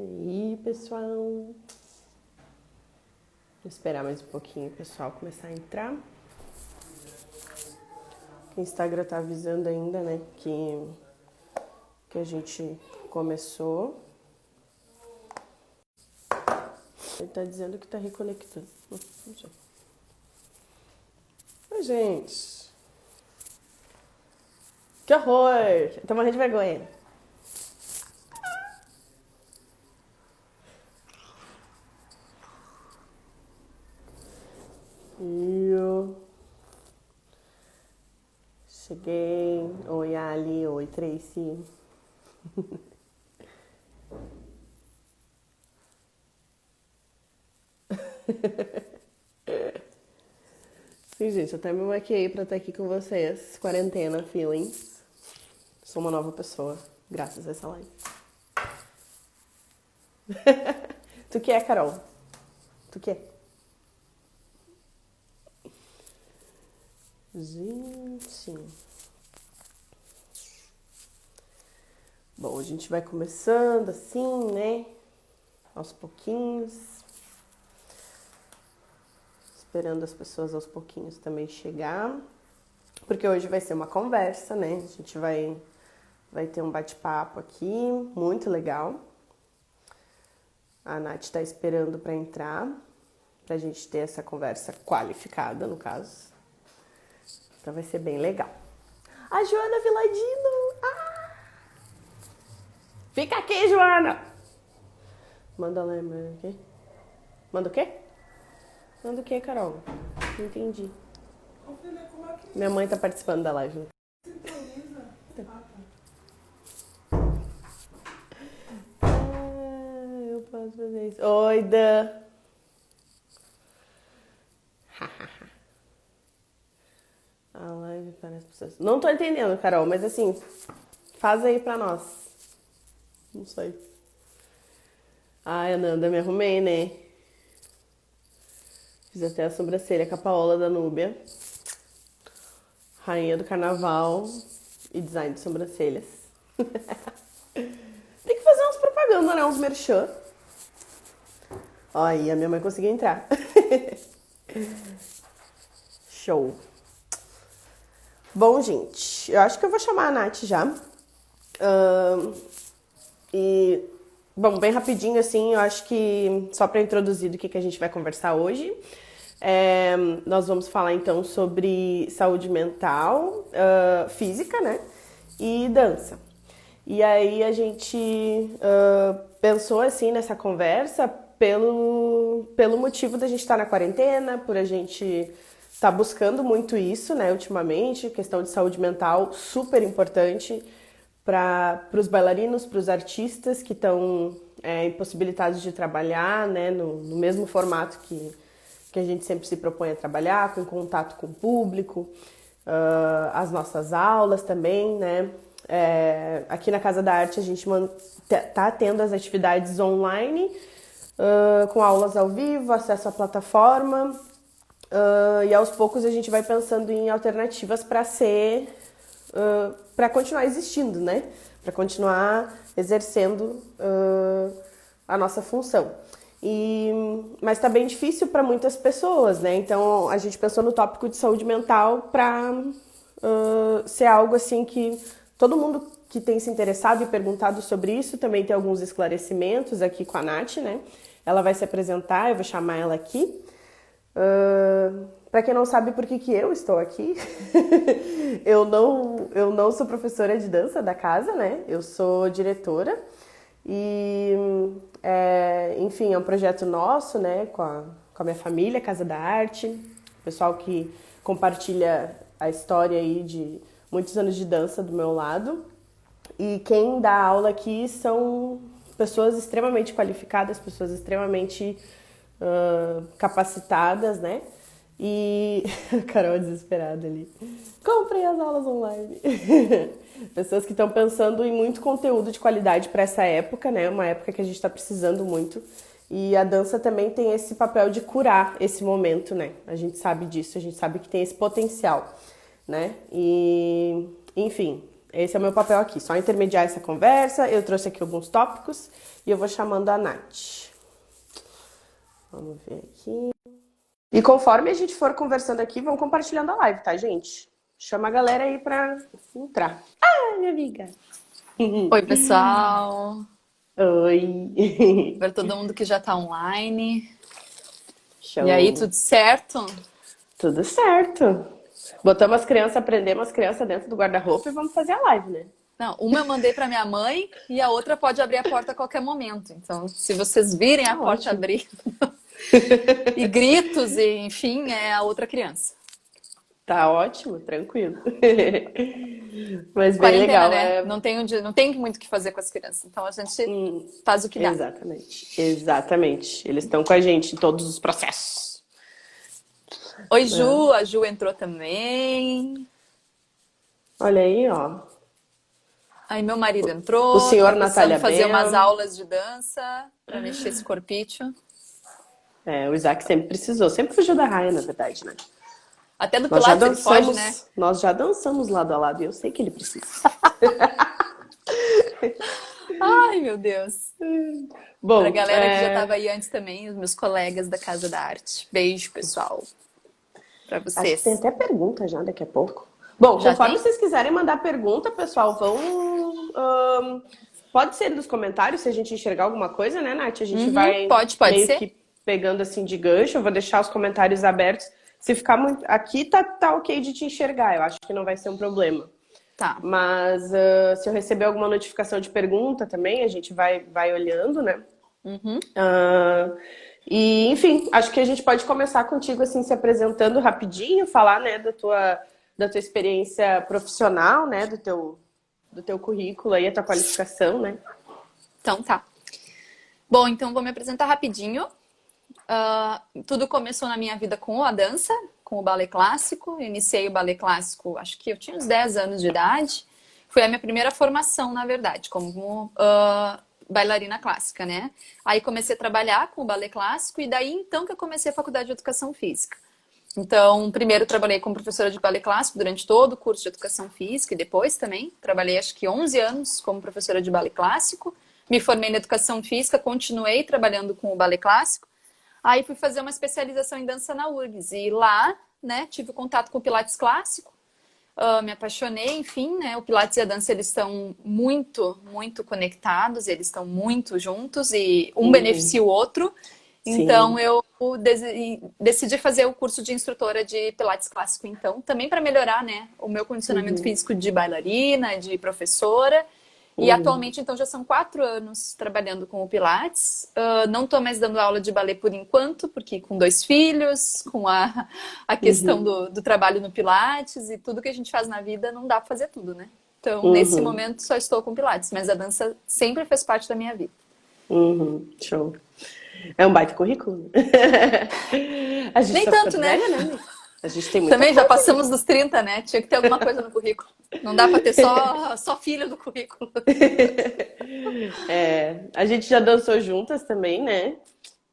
E aí, pessoal? Vou esperar mais um pouquinho o pessoal começar a entrar. O Instagram tá avisando ainda, né, que a gente começou. Ele tá dizendo que tá reconectando. Não sei. Oi, gente. Que horror! Eu tô morrendo de vergonha. Eu cheguei. Oi, Ali. Oi, Tracy. Sim, gente, eu até me maquiei pra estar aqui com vocês. Quarentena, feelings. Sou uma nova pessoa, graças a essa live. Tu que é, Carol? Tu que é? Gente. Bom, a gente vai começando assim, né? Aos pouquinhos. Esperando as pessoas aos pouquinhos também chegar. Porque hoje vai ser uma conversa, né? A gente vai ter um bate-papo aqui, muito legal. A Nath tá esperando para entrar, pra gente ter essa conversa qualificada, no caso. Então vai ser bem legal. A Joana Viladino! Ah! Fica aqui, Joana! Manda lembrar aqui. Manda o quê? Manda o quê, Carol? Não entendi. Minha mãe tá participando da live. Eu posso fazer isso. Oi, Dan. A live para as pessoas. Não tô entendendo, Carol, mas assim, faz aí pra nós. Não sei. Ai, Ananda, me arrumei, né? Fiz até a sobrancelha com a Paola da Núbia. Rainha do carnaval e design de sobrancelhas. Tem que fazer umas propagandas, né? Uns merchan. Ó, aí a minha mãe conseguiu entrar. Show. Bom, gente, eu acho que eu vou chamar a Nath já. Bom, bem rapidinho assim, eu acho que só para introduzir do que a gente vai conversar hoje. Nós vamos falar então sobre saúde mental, física, né? E dança. E aí a gente pensou assim nessa conversa pelo motivo da gente estar na quarentena, por a gente estar buscando muito isso, né, ultimamente, questão de saúde mental super importante para os bailarinos, para os artistas que estão impossibilitados de trabalhar, né, no mesmo formato que a gente sempre se propõe a trabalhar, com contato com o público, as nossas aulas também, né. Aqui na Casa da Arte a gente tá tendo as atividades online, com aulas ao vivo, acesso à plataforma, e aos poucos a gente vai pensando em alternativas para continuar existindo, né? Para continuar exercendo a nossa função. Mas está bem difícil para muitas pessoas, né? Então a gente pensou no tópico de saúde mental para ser algo assim que todo mundo que tem se interessado e perguntado sobre isso também tem alguns esclarecimentos aqui com a Nath, né? Ela vai se apresentar, eu vou chamar ela aqui. Para quem não sabe por que eu estou aqui, eu não sou professora de dança da casa, né? Eu sou diretora e, enfim, é um projeto nosso, né? Com a minha família, Casa da Arte, pessoal que compartilha a história aí de muitos anos de dança do meu lado. E quem dá aula aqui são pessoas extremamente qualificadas, pessoas extremamente capacitadas, né? E a Carol é desesperada ali. Comprem as aulas online. Pessoas que estão pensando em muito conteúdo de qualidade para essa época, né? Uma época que a gente está precisando muito. E a dança também tem esse papel de curar esse momento, né? A gente sabe disso, a gente sabe que tem esse potencial, né? E, enfim, Esse é o meu papel aqui, só intermediar essa conversa. Eu trouxe aqui alguns tópicos e eu vou chamando a Nath. Vamos ver aqui. E conforme a gente for conversando aqui, vão compartilhando a live, tá, gente? Chama a galera aí pra entrar. Ah, minha amiga! Oi, pessoal. Oi! Para todo mundo que já está online. E aí, Show! tudo certo? Tudo certo. Botamos as crianças, aprendemos as crianças dentro do guarda-roupa e vamos fazer a live, né? Não, uma eu mandei para minha mãe e a outra pode abrir a porta a qualquer momento. Então, se vocês virem a Tá porta ótimo. abrir e gritos, e enfim, é a outra criança. Tá ótimo, tranquilo. Mas bem Quarentena, legal. né? Não tem muito o que fazer com as crianças. Então, a gente faz o que dá. Exatamente, exatamente. Eles estão com a gente em todos os processos. Oi, Ju. A Ju entrou também. Olha aí, ó. Aí, meu marido O entrou. senhor Tá precisando Natália fazer umas Ben. aulas de dança para mexer esse corpício. O Isaac sempre precisou, sempre fugiu da raia, na verdade, né? Até do Nós já Pilates ele foge, né? dançamos, nós já dançamos lado a lado e eu sei que ele precisa. Ai, meu Deus. Pra Bom, galera que já tava aí antes também, os meus colegas da Casa da Arte. Beijo, pessoal. Pra acho que tem vocês. até pergunta já daqui a pouco. Bom, Já conforme tem? vocês quiserem mandar pergunta, pessoal, pode ser nos comentários se a gente enxergar alguma coisa, né, Nath? A gente vai Pode meio ser? que pegando assim de gancho. Eu vou deixar os comentários abertos. Se ficar muito. Aqui tá ok de te enxergar, eu acho que não vai ser um problema. Tá. Mas se eu receber alguma notificação de pergunta também, a gente vai olhando, né? Ah, e, enfim, acho que a gente pode começar contigo, assim, se apresentando rapidinho, falar, né, da tua experiência profissional, né, do teu currículo aí, a tua qualificação, né? Então tá. Bom, então vou me apresentar rapidinho. Tudo começou na minha vida com a dança, com o balé clássico. Eu iniciei o balé clássico, acho que eu tinha uns 10 anos de idade. Foi a minha primeira formação, na verdade, como bailarina clássica, né? Aí comecei a trabalhar com o balé clássico e daí então que eu comecei a faculdade de educação física. Então, primeiro trabalhei como professora de balé clássico durante todo o curso de educação física e depois também trabalhei acho que 11 anos como professora de balé clássico. Me formei na educação física, continuei trabalhando com o balé clássico. Aí fui fazer uma especialização em dança na URGS e lá, né, tive contato com o Pilates clássico, me apaixonei, enfim, né, o Pilates e a dança, eles estão muito, muito conectados, eles estão muito juntos e um beneficia o outro. Então, Sim. eu decidi fazer o curso de instrutora de Pilates clássico, então, também para melhorar, né, o meu condicionamento físico de bailarina, de professora. E atualmente, então, já são 4 anos trabalhando com o Pilates. Não estou mais dando aula de balé por enquanto, porque com 2 filhos, com a questão do trabalho no Pilates e tudo que a gente faz na vida, não dá para fazer tudo, né? Então, nesse momento, só estou com Pilates, mas a dança sempre fez parte da minha vida. Show. É um baita currículo. A gente Nem tá tanto, ficando né? velha, né? A gente tem muita Também já coisa ali. passamos dos 30, né? Tinha que ter alguma coisa no currículo. Não dá para ter só filho no currículo. A gente já dançou juntas também, né?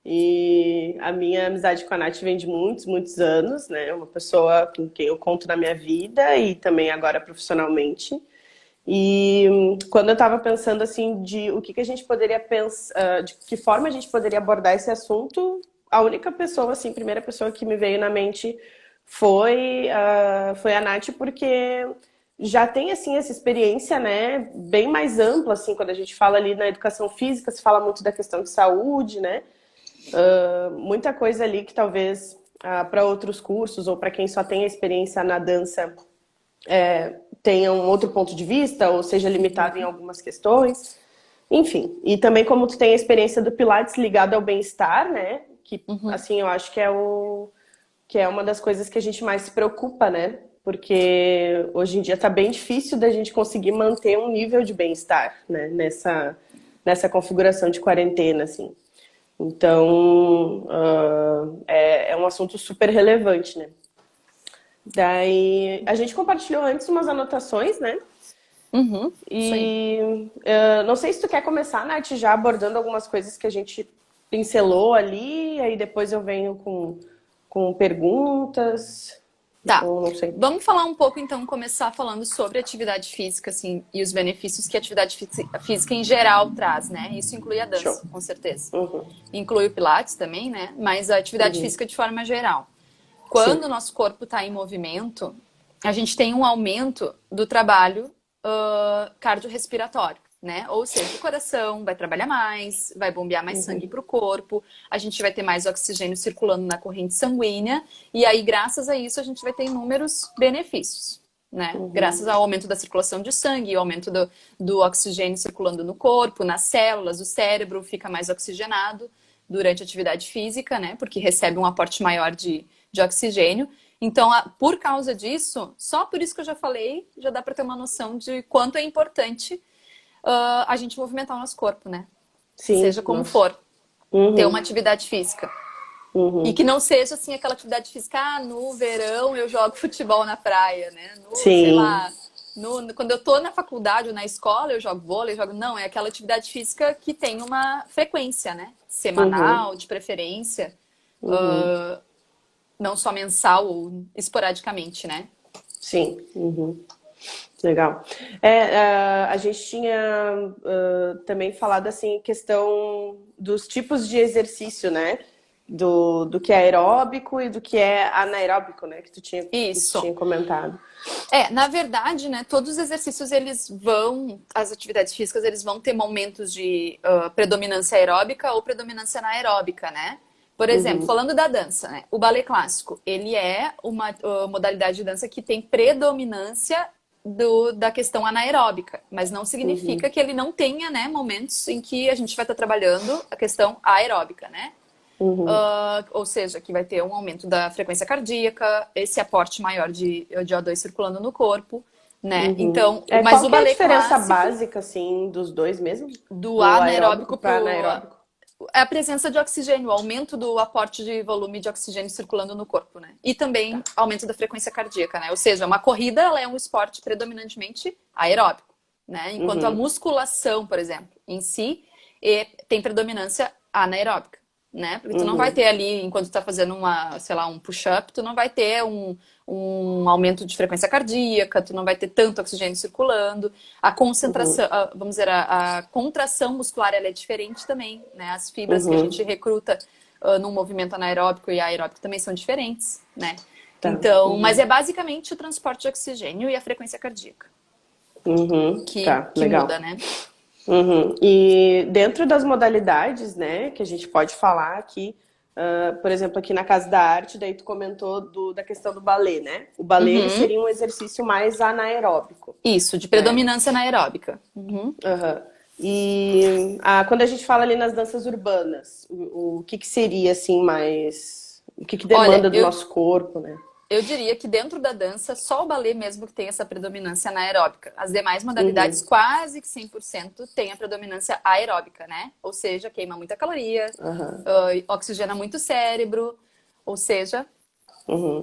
E a minha amizade com a Nath vem de muitos, muitos anos, né? Uma pessoa com quem eu conto na minha vida e também agora profissionalmente. E quando eu estava pensando assim de o que a gente poderia pensar, de que forma a gente poderia abordar esse assunto, a única pessoa, assim, primeira pessoa que me veio na mente foi a Nath, porque já tem assim essa experiência, né, bem mais ampla, assim, quando a gente fala ali na educação física, se fala muito da questão de saúde, né? Muita coisa ali que talvez para outros cursos ou para quem só tem a experiência na dança tenha um outro ponto de vista ou seja limitado em algumas questões. Enfim, e também como tu tem a experiência do Pilates ligado ao bem-estar, né? Que, assim, eu acho que é uma das coisas que a gente mais se preocupa, né? Porque hoje em dia tá bem difícil da gente conseguir manter um nível de bem-estar, né? Nessa configuração de quarentena, assim. Então, é um assunto super relevante, né? Daí, a gente compartilhou antes umas anotações, né? Isso aí. E não sei se tu quer começar, Nath, já abordando algumas coisas que a gente pincelou ali, aí depois eu venho com perguntas. Tá. Ou não sei. Vamos falar um pouco, então, começar falando sobre atividade física, assim, e os benefícios que a atividade física em geral traz, né? Isso inclui a Show. dança, com certeza. Uhum. Inclui o Pilates também, né? Mas a atividade física de forma geral. Quando Sim. o nosso corpo está em movimento, a gente tem um aumento do trabalho cardiorrespiratório, né? Ou seja, o coração vai trabalhar mais, vai bombear mais sangue para o corpo, a gente vai ter mais oxigênio circulando na corrente sanguínea, e aí, graças a isso, a gente vai ter inúmeros benefícios, né? Graças ao aumento da circulação de sangue, o aumento do oxigênio circulando no corpo, nas células, o cérebro fica mais oxigenado durante a atividade física, né? Porque recebe um aporte maior de oxigênio. Então, por causa disso, só por isso que eu já falei, já dá para ter uma noção de quanto é importante a gente movimentar o nosso corpo, né? Sim. Seja como for, ter uma atividade física. E que não seja assim aquela atividade física, no verão eu jogo futebol na praia, né? Sei lá, quando eu tô na faculdade ou na escola eu jogo vôlei, não, é aquela atividade física que tem uma frequência, né? Semanal, de preferência. Não só mensal ou esporadicamente, né? Sim. Legal. A gente tinha também falado assim, questão dos tipos de exercício, né? Do que é aeróbico e do que é anaeróbico, né? Que tu tinha comentado. Na verdade, né? Todos os exercícios, as atividades físicas, eles vão ter momentos de predominância aeróbica ou predominância anaeróbica, né? Por exemplo, falando da dança, né? O balé clássico, ele é uma modalidade de dança que tem predominância da questão anaeróbica, mas não significa que ele não tenha, né, momentos em que a gente vai estar trabalhando a questão aeróbica, né? Ou seja, que vai ter um aumento da frequência cardíaca, esse aporte maior de O2 circulando no corpo, né? Então, mas qual o balé é a diferença clássico, básica, assim, dos dois mesmo? do anaeróbico para anaeróbico? É a presença de oxigênio, o aumento do aporte de volume de oxigênio circulando no corpo, né? E também aumento da frequência cardíaca, né? Ou seja, uma corrida, ela é um esporte predominantemente aeróbico, né? Enquanto a musculação, por exemplo, em si, tem predominância anaeróbica, né? Porque tu não vai ter ali, enquanto tu tá fazendo um push-up, tu não vai ter um aumento de frequência cardíaca, tu não vai ter tanto oxigênio circulando. A concentração, vamos dizer, a contração muscular, ela é diferente também, né? As fibras que a gente recruta num movimento anaeróbico e aeróbico também são diferentes, né? Então, mas é basicamente o transporte de oxigênio e a frequência cardíaca que muda, né? E dentro das modalidades, né, que a gente pode falar aqui, por exemplo, aqui na Casa da Arte, daí tu comentou da questão do balé, né? O balé ele seria um exercício mais anaeróbico. Isso, de predominância anaeróbica. E quando a gente fala ali nas danças urbanas, o que seria assim mais... O que demanda do nosso corpo, né? Eu diria que dentro da dança, só o balé mesmo que tem essa predominância anaeróbica. As demais modalidades, quase que 100%, tem a predominância aeróbica, né? Ou seja, queima muita caloria, oxigena muito o cérebro. Ou seja,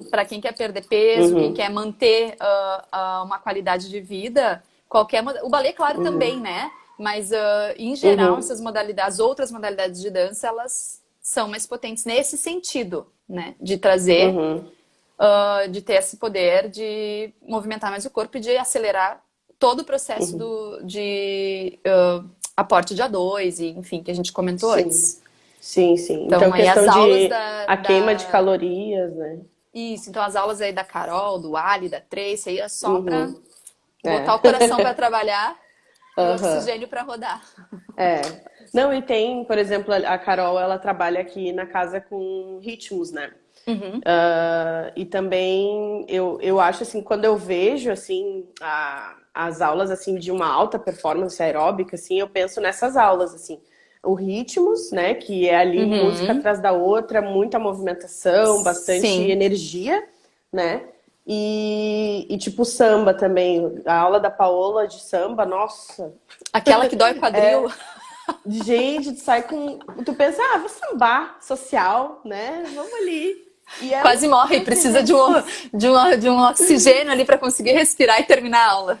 para quem quer perder peso, quem quer manter uma qualidade de vida, o balé, claro, também, né? Mas, em geral, essas modalidades, as outras modalidades de dança, elas são mais potentes nesse sentido, né? De trazer... de ter esse poder de movimentar mais o corpo e de acelerar todo o processo de aporte de O2 e, enfim, que a gente comentou antes. Sim. Então aí questão as aulas a queima de calorias, né? Isso, então as aulas aí da Carol, do Ali, da Tracy, aí é só pra botar o coração para trabalhar e o oxigênio para rodar. Não, e tem, por exemplo, a Carol, ela trabalha aqui na casa com ritmos, né? E também eu acho assim, quando eu vejo assim as aulas assim de uma alta performance aeróbica, assim, eu penso nessas aulas assim, o ritmos, né, que é ali música atrás da outra, muita movimentação, bastante energia, né? E tipo samba também, a aula da Paola de samba, nossa, aquela que dói o quadril. Gente, tu sai com, tu pensa, vou sambar social, né? Vamos ali. Quase morre, precisa de um oxigênio ali para conseguir respirar e terminar a aula.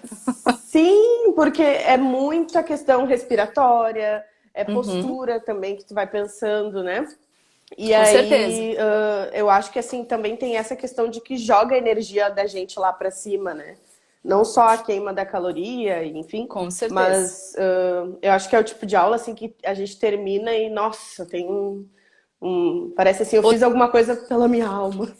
Sim, porque é muita questão respiratória, é postura também que tu vai pensando, né? E Com certeza. aí, eu acho que assim também tem essa questão de que joga a energia da gente lá pra cima, né? Não só a queima da caloria, enfim, Com certeza. mas eu acho que é o tipo de aula assim que a gente termina e, nossa, tem parece assim, eu fiz alguma coisa pela minha alma.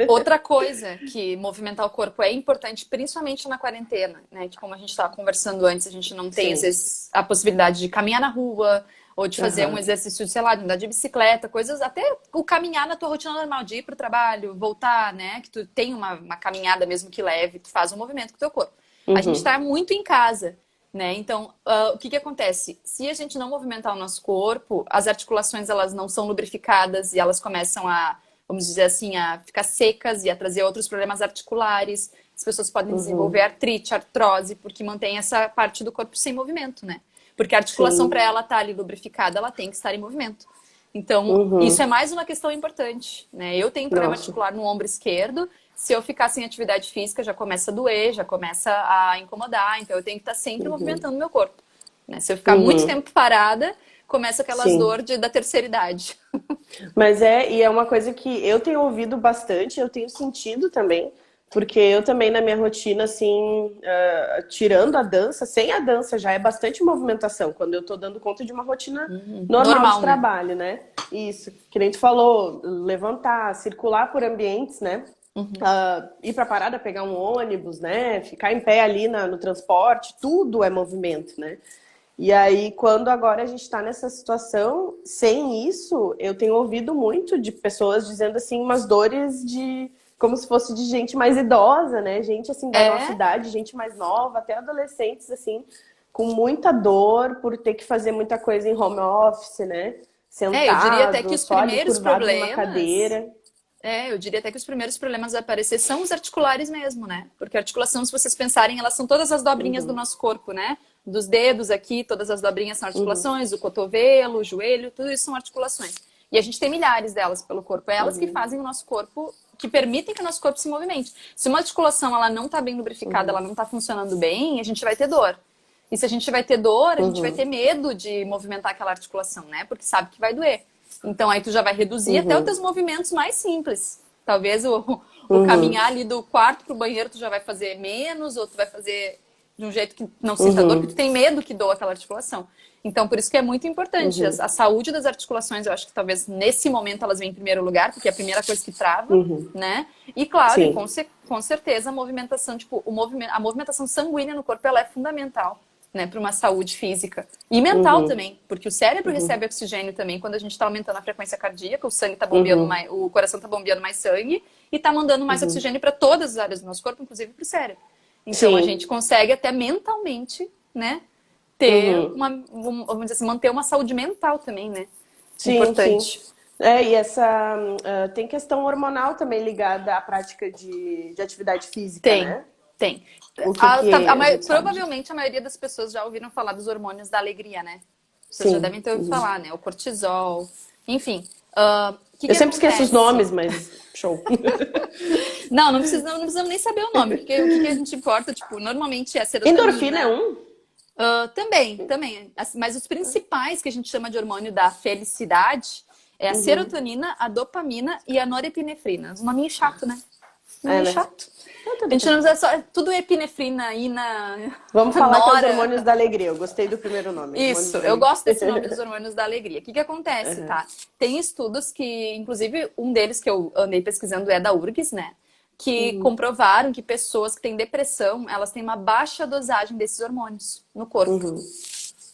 Outra coisa que movimentar o corpo é importante, principalmente na quarentena, né? Que como a gente estava conversando antes, a gente não tem, às Sim. vezes, a possibilidade de caminhar na rua, ou de fazer um Aham. exercício, sei lá, de andar de bicicleta, coisas, até o caminhar na tua rotina normal, de ir pro trabalho, voltar, né? Que tu tem uma caminhada mesmo que leve, tu faz um movimento com o teu corpo. A gente Uhum. está muito em casa, né? Então, o que que acontece? Se a gente não movimentar o nosso corpo, as articulações, elas não são lubrificadas e elas começam a, vamos dizer assim, a ficar secas e a trazer outros problemas articulares. As pessoas podem desenvolver Uhum. artrite, artrose, porque mantém essa parte do corpo sem movimento, né? Porque a articulação, para Sim. ela estar ali lubrificada, ela tem que estar em movimento. Então, isso é Uhum. mais uma questão importante, né? Eu tenho problema Nossa. articular no ombro esquerdo. Se eu ficar sem atividade física, já começa a doer, já começa a incomodar. Então, eu tenho que estar sempre Uhum. movimentando meu corpo, né? Se eu ficar muito Uhum. tempo parada, começa aquelas Sim. dores da terceira idade. Mas e é uma coisa que eu tenho ouvido bastante, eu tenho sentido também, porque eu também na minha rotina, assim, tirando a dança, sem a dança já é bastante movimentação, quando eu tô dando conta de uma rotina normal de Normal, né? trabalho, né? Isso, que nem tu falou, levantar, circular por ambientes, né? Ir pra parada, pegar um ônibus, né? Ficar em pé ali no transporte, tudo é movimento, né? E aí, quando agora a gente está nessa situação, sem isso, eu tenho ouvido muito de pessoas dizendo assim, umas dores de como se fosse de gente mais idosa, né? Gente assim da nossa É, idade, gente mais nova, até adolescentes assim, com muita dor por ter que fazer muita coisa em home office, né? eu diria até que Sentado, os só ali primeiros curvado numa problemas. cadeira. Eu diria até que os primeiros problemas a aparecer são os articulares mesmo, né? Porque a articulação, se vocês pensarem, elas são todas as dobrinhas do Uhum, nosso corpo, né? Dos dedos aqui, todas as dobrinhas são uhum, articulações, o cotovelo, o joelho, tudo isso são articulações. E a gente tem milhares delas pelo corpo. É elas que uhum, fazem o nosso corpo, que permitem que o nosso corpo se movimente. Se uma articulação ela não está bem lubrificada, ela uhum, não está funcionando bem, a gente vai ter dor. E se a gente vai ter dor, a gente vai ter uhum, medo de movimentar aquela articulação, né? Porque sabe que vai doer. Então aí tu já vai reduzir até os uhum, teus movimentos mais simples. Talvez o uhum, caminhar ali do quarto pro banheiro tu já vai fazer menos, ou tu vai fazer de um jeito que não sinta dor, porque tu uhum, tem medo que doa aquela articulação. Então, por isso que é muito importante. A uhum, saúde das articulações, eu acho que talvez nesse momento elas vêm em primeiro lugar, porque é a primeira coisa que trava, uhum. né? E claro, e Sim. com certeza a movimentação, tipo, a movimentação sanguínea no corpo, ela é fundamental, né, para uma saúde física e mental Uhum, também, porque o cérebro uhum, recebe oxigênio também quando a gente está aumentando a frequência cardíaca, o sangue está bombeando uhum, mais, o coração está bombeando mais sangue e está mandando mais uhum. oxigênio para todas as áreas do nosso corpo, inclusive para o cérebro. Então a Sim. gente consegue até mentalmente, né, ter Uhum. vamos dizer assim, manter uma saúde mental também, né? Sim, sim. Importante. E tem questão hormonal também ligada à prática de atividade física, Tem, né? tem. O que que a gente sabe disso? Provavelmente a maioria das pessoas já ouviram falar dos hormônios da alegria, né? Vocês já Sim. devem ter ouvido Uhum. falar, né? O cortisol, enfim. O que Eu que sempre esqueço os nomes, acontece? mas show. Não, não precisamos nem saber o nome, porque o que que a gente importa, tipo, normalmente é a Endorfina é serotonina. um? Também. Mas os principais que a gente chama de hormônio da felicidade é a Uhum. serotonina, a dopamina e a norepinefrina. Um nominho chato, né? É, Nominho né? chato. Tá A tudo gente não bem. usa só. Tudo epinefrina, ina, Vamos falar que é os nora. hormônios da alegria. Eu gostei do primeiro nome, Isso, hormônios da eu alegria. gosto desse nome dos hormônios da alegria. O que que acontece, Uhum. tá? Tem estudos que, inclusive, um deles que eu andei pesquisando é da URGS, né? Que Uhum. comprovaram que pessoas que têm depressão, elas têm uma baixa dosagem desses hormônios no corpo, Uhum.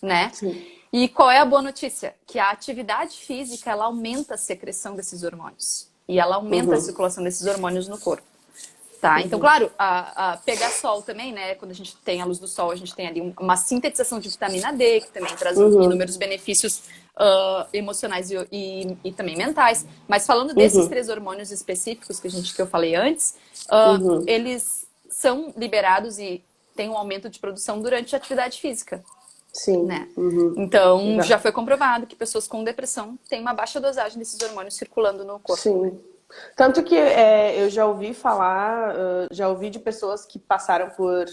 né? Sim. E qual é a boa notícia? Que a atividade física, ela aumenta a secreção desses hormônios. E ela aumenta a Uhum. circulação desses hormônios no corpo. Tá, então, Uhum. claro, a pegar sol também, né? Quando a gente tem a luz do sol, a gente tem ali uma sintetização de vitamina D, que também traz Uhum. inúmeros benefícios emocionais e também mentais. Mas falando desses Uhum. três hormônios específicos que eu falei antes, Uhum. eles são liberados e têm um aumento de produção durante a atividade física, Sim. né? Uhum. Então, Já. já foi comprovado que pessoas com depressão têm uma baixa dosagem desses hormônios circulando no corpo, né? Sim. Tanto que eu já ouvi falar, já ouvi de pessoas que passaram por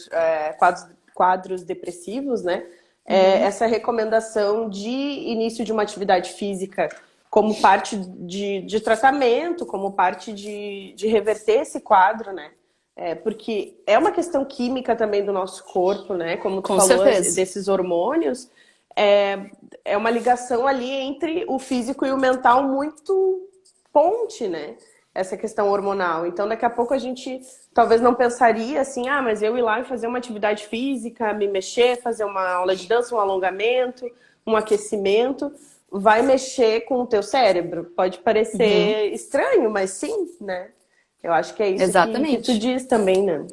quadros depressivos, né? Uhum. Essa recomendação de início de uma atividade física como parte de tratamento, como parte de reverter esse quadro, né? Porque é uma questão química também do nosso corpo, né? Como tu Com falou, certeza. desses hormônios, é uma ligação ali entre o físico e o mental muito ponte, né? Essa questão hormonal. Então, daqui a pouco a gente talvez não pensaria assim, mas eu ir lá e fazer uma atividade física, me mexer, fazer uma aula de dança, um alongamento, um aquecimento, vai mexer com o teu cérebro. Pode Uhum. parecer estranho, mas sim, né? Eu acho que é isso que tu Exatamente. diz também, né?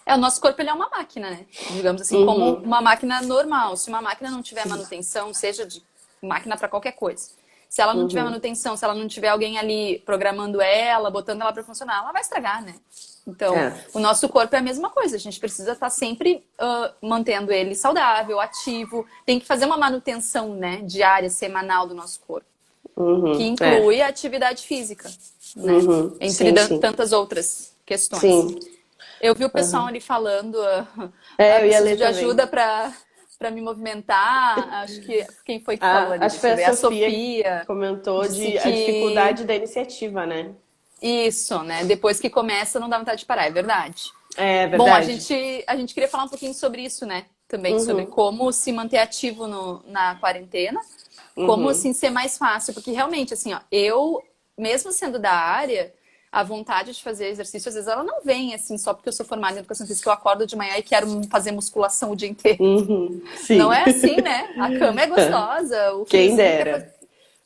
O nosso corpo ele é uma máquina, né? Digamos assim, como Uhum, uma máquina normal. Se uma máquina não tiver sim. manutenção, seja de máquina para qualquer coisa, se ela não tiver Uhum. manutenção, se ela não tiver alguém ali programando ela, botando ela para funcionar, ela vai estragar, né? Então, É. o nosso corpo é a mesma coisa. A gente precisa estar sempre mantendo ele saudável, ativo. Tem que fazer uma manutenção, né, diária, semanal do nosso corpo, que Uhum. inclui a atividade física, né? Uhum. Entre Sim, sim. tantas outras questões. Sim. Eu vi o pessoal Uhum. ali falando, Eu ia preciso ler de também. ajuda para me movimentar. Acho que quem foi que falou ali? Acho que Deixa foi eu a ver. A Sofia que Sofia comentou disse de a que dificuldade da iniciativa, né? isso, né? Depois que começa, não dá vontade de parar, é verdade. É Bom, verdade. a gente queria falar um pouquinho sobre isso, né? Também sobre Uhum. como se manter ativo na quarentena, como Uhum. assim ser mais fácil, porque realmente assim, ó, eu mesmo sendo da área, a vontade de fazer exercício às vezes ela não vem assim só porque eu sou formada em educação física, eu acordo de manhã e quero fazer musculação o dia inteiro. Uhum. Não Sim. é assim, né? A cama é gostosa, o Quem friozinho quer fazer dera.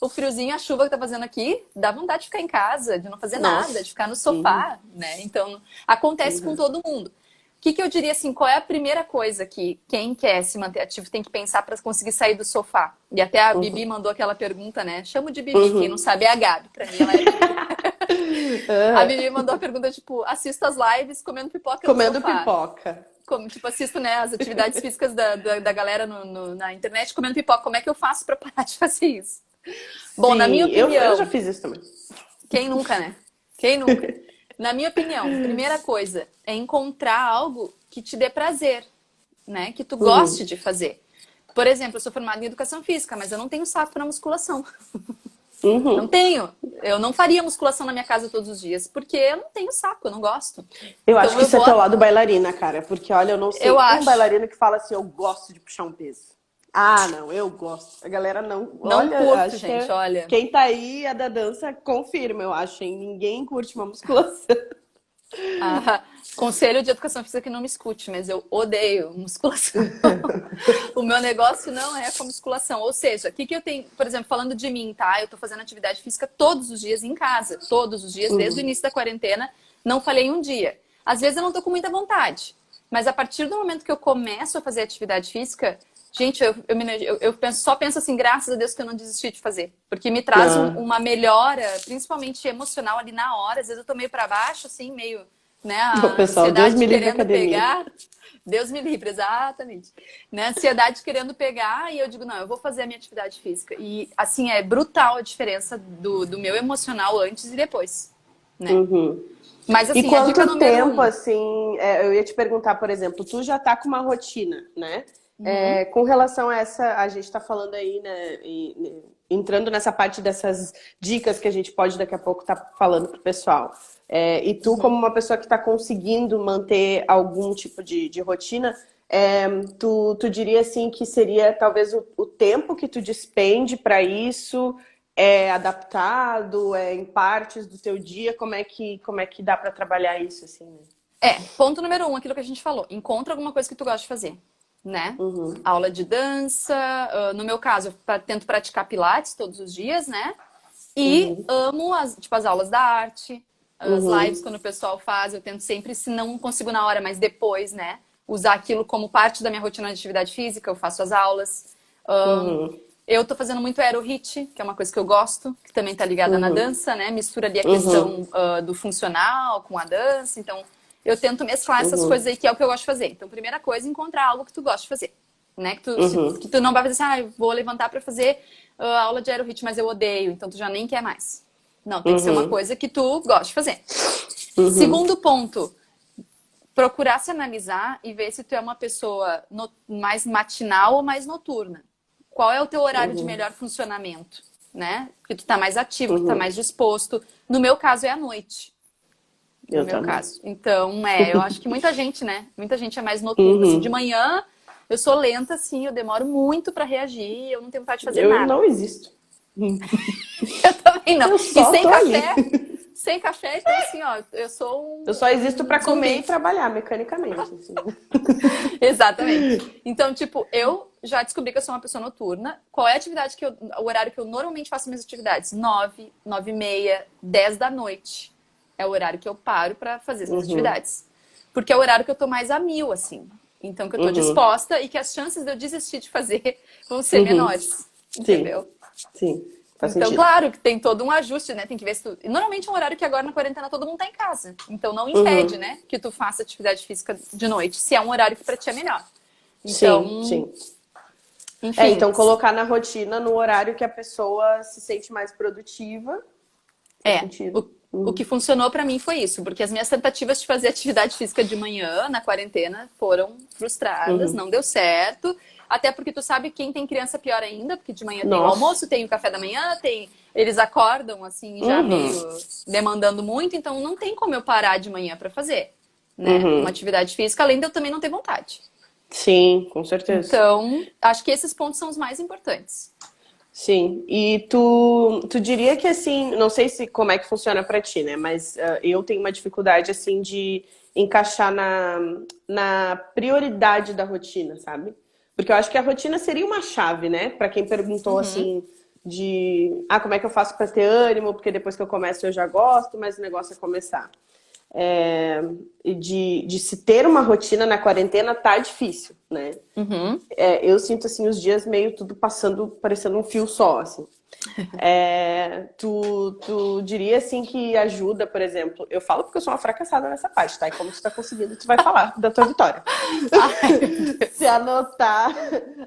o friozinho, a chuva que tá fazendo aqui, dá vontade de ficar em casa, de não fazer nada, de Nossa. ficar no Uhum. sofá, né? Então, acontece com Uhum. todo mundo. O que eu diria assim, qual é a primeira coisa que quem quer se manter ativo tem que pensar para conseguir sair do sofá? E até a Bibi Uhum. mandou aquela pergunta, né? Chamo de Bibi, quem não Uhum. sabe é a Gabi, para mim ela é a Bibi. A Aham. Bibi mandou a pergunta tipo, assisto as lives comendo pipoca no Comendo sofá. pipoca. Como, tipo, assisto, né, as atividades físicas da galera na internet comendo pipoca. Como é que eu faço para parar de fazer isso? Bom, na minha Sim, eu já opinião, fiz isso também. quem nunca, né? Quem nunca? Na minha opinião, primeira coisa é encontrar algo que te dê prazer, né? Que tu goste Uhum. de fazer. Por exemplo, eu sou formada em educação física, mas eu não tenho saco para musculação. Não Uhum. tenho. Eu não faria musculação na minha casa todos os dias, porque eu não tenho saco, eu não gosto. Eu acho Então que eu isso é vou, teu lado bailarina, cara. Porque, olha, eu não eu sei um acho, bailarino que fala assim, eu gosto de puxar um peso. Ah, não, eu gosto. A galera não. não Olha, curto, acho que gente, olha. quem tá aí, a da dança, confirma, eu acho, hein? Ninguém curte uma musculação. Ah, conselho de educação física que não me escute, mas eu odeio musculação. O meu negócio não é com musculação. Ou seja, o que eu tenho, por exemplo, falando de mim, tá? Eu tô fazendo atividade física todos os dias em casa, todos os dias, desde o Uhum. início da quarentena, não falhei um dia. Às vezes eu não tô com muita vontade, mas a partir do momento que eu começo a fazer atividade física, gente, eu penso, só penso assim, graças a Deus que eu não desisti de fazer. Porque me traz Ah, uma melhora, principalmente emocional ali na hora. Às vezes eu tô meio pra baixo, assim, meio, né, o a pessoal, Deus ansiedade me livre querendo academia. pegar. Deus me livre, exatamente. Né? Ansiedade querendo pegar, e eu digo, não, eu vou fazer a minha atividade física. E, assim, é brutal a diferença do meu emocional antes e depois, né? Uhum. Mas, E assim, a dica quanto número tempo, um. assim, eu ia te perguntar, por exemplo, tu já tá com uma rotina, né? Uhum, Com relação a essa, a gente tá falando aí, né, entrando nessa parte dessas dicas que a gente pode daqui a pouco tá falando pro pessoal. E tu, como uhum. uma pessoa que está conseguindo manter algum tipo de rotina, tu diria assim que seria talvez o tempo que tu despende para isso é adaptado, em partes do teu dia, como é que dá para trabalhar isso assim, né? Ponto número um, aquilo que a gente falou. Encontra alguma coisa que tu gosta de fazer, né? Uhum, Aula de dança. No meu caso, eu tento praticar pilates todos os dias, né? E uhum, amo tipo, as aulas da arte, as lives uhum, quando o pessoal faz. Eu tento sempre, se não consigo na hora, mas depois, né? Usar aquilo como parte da minha rotina de atividade física. Eu faço as aulas. Ahn, uhum, eu tô fazendo muito aero hit, que é uma coisa que eu gosto, que também tá ligada na uhum, dança, né? Mistura ali a uhum, questão do funcional com a dança. Então, eu tento mesclar essas coisas uhum, aí, que é o que eu gosto de fazer. Então, primeira coisa, encontrar algo que tu gosta de fazer. Né? uhum, Que tu não vai fazer assim, eu vou levantar para fazer aula de aero hit, mas eu odeio, então tu já nem quer mais. Não, tem que ser uma uhum, coisa que tu gosta de fazer. uhum, Segundo ponto, procurar se analisar e ver se tu é uma pessoa mais matinal ou mais noturna. Qual é o teu horário de uhum, melhor funcionamento? né? Porque tu tá mais ativo, tu tá mais disposto. No meu caso é à noite. No Eu meu também. caso. Então, eu acho que muita gente, né? Muita gente é mais noturna. Assim, de manhã, eu sou lenta, assim, eu demoro muito pra reagir, eu não tenho vontade de fazer Eu nada. não existo. Eu também não. Eu E só tô ali. sem café, então assim, ó, eu sou Eu só existo um pra comer e zumbi. trabalhar mecanicamente, assim. Exatamente. Então, tipo, eu já descobri que eu sou uma pessoa noturna. Qual é a atividade o horário que eu normalmente faço minhas atividades? 9, 9h30, 10 da noite. É o horário que eu paro pra fazer as minhas atividades. Porque é o horário que eu tô mais a mil, assim. Então, que eu tô disposta e que as chances de eu desistir de fazer vão ser menores. Sim, Entendeu? sim. Faz Então, sentido. claro que tem todo um ajuste, né? Tem que ver se tu... E normalmente é um horário que agora na quarentena todo mundo tá em casa. Então não impede, né, que tu faça atividade física de noite, se é um horário que pra ti é melhor. Sim, Então, sim. enfim, Então colocar na rotina no horário que a pessoa se sente mais produtiva. Faz é. sentido. O que funcionou pra mim foi isso, porque as minhas tentativas de fazer atividade física de manhã na quarentena foram frustradas, não deu certo. Até porque tu sabe quem tem criança pior ainda, porque de manhã tem o Nossa. almoço, tem o café da manhã, tem eles acordam assim já meio demandando muito, então não tem como eu parar de manhã pra fazer, né? Uma atividade física, além de eu também não ter vontade. Sim, com certeza. Então, acho que esses pontos são os mais importantes. Sim. E tu diria que assim, não sei se como é que funciona pra ti, né? Mas eu tenho uma dificuldade assim de encaixar na prioridade da rotina, sabe? Porque eu acho que a rotina seria uma chave, né? Pra quem perguntou assim de como é que eu faço pra ter ânimo, porque depois que eu começo eu já gosto, mas o negócio é começar. E de se ter uma rotina na quarentena tá difícil, né? Eu sinto assim os dias meio tudo passando, parecendo um fio só, assim. Tu diria assim que ajuda, por exemplo, eu falo porque eu sou uma fracassada nessa parte, tá? E como tu tá conseguindo, tu vai falar da tua vitória. Ai, meu Se Deus.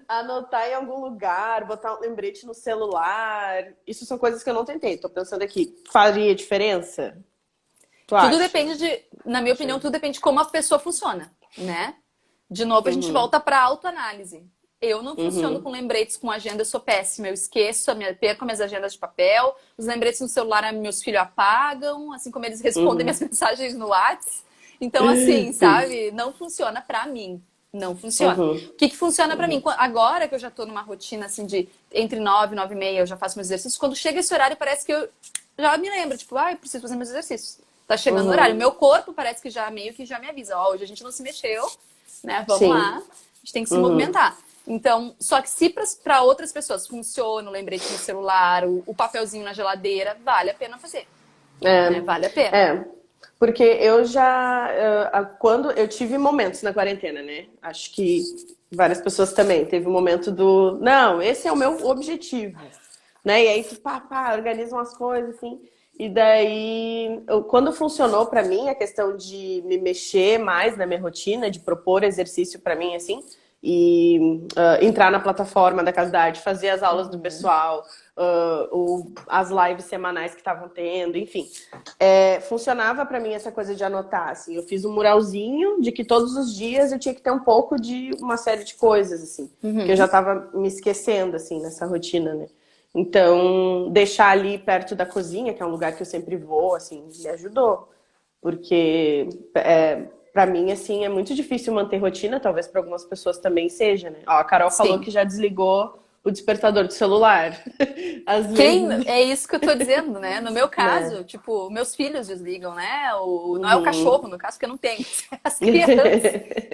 anotar em algum lugar, botar um lembrete no celular, isso são coisas que eu não tentei. Tô pensando aqui, faria diferença? Tu Tudo acha? depende na minha Não opinião, sei. tudo depende de como a pessoa funciona, né? De novo, a gente volta para autoanálise. Eu não funciono com lembretes com agenda, eu sou péssima. Eu esqueço, perco minhas agendas de papel, os lembretes no celular meus filhos apagam, assim como eles respondem minhas mensagens no WhatsApp. Então, assim, Sim. sabe? Não funciona para mim. Não funciona. O que funciona para mim? Agora que eu já tô numa rotina assim de entre 9 e 9h30, eu já faço meus exercícios. Quando chega esse horário, parece que eu já me lembro, tipo, eu preciso fazer meus exercícios. Tá chegando o horário. Meu corpo parece que já meio que já me avisa, ó, hoje a gente não se mexeu, né? Vamos lá, Sim. a gente tem que se movimentar. Então, só que se para outras pessoas funciona o lembrete no celular, o papelzinho na geladeira, vale a pena fazer, né? Vale a pena. Porque eu já, quando eu tive momentos na quarentena, né? Acho que várias pessoas também. Teve um momento não, esse é o meu objetivo, né? E aí tu organizam as coisas assim. E daí, quando funcionou pra mim a questão de me mexer mais na minha rotina, de propor exercício pra mim assim, e entrar na plataforma da Casa da Arte, fazer as aulas do pessoal, as lives semanais que estavam tendo, enfim. Funcionava pra mim essa coisa de anotar, assim. Eu fiz um muralzinho de que todos os dias eu tinha que ter um pouco de uma série de coisas, assim. Que eu já tava me esquecendo, assim, nessa rotina, né? Então, deixar ali perto da cozinha, que é um lugar que eu sempre vou, assim, me ajudou. Porque para mim, assim, é muito difícil manter rotina, talvez para algumas pessoas também seja, né? Ó, a Carol falou Sim. que já desligou o despertador do celular. Às Quem vezes, é isso que eu tô dizendo, né? No meu né? caso, tipo, meus filhos desligam, né? Não é o cachorro, no caso, que eu não tenho. As crianças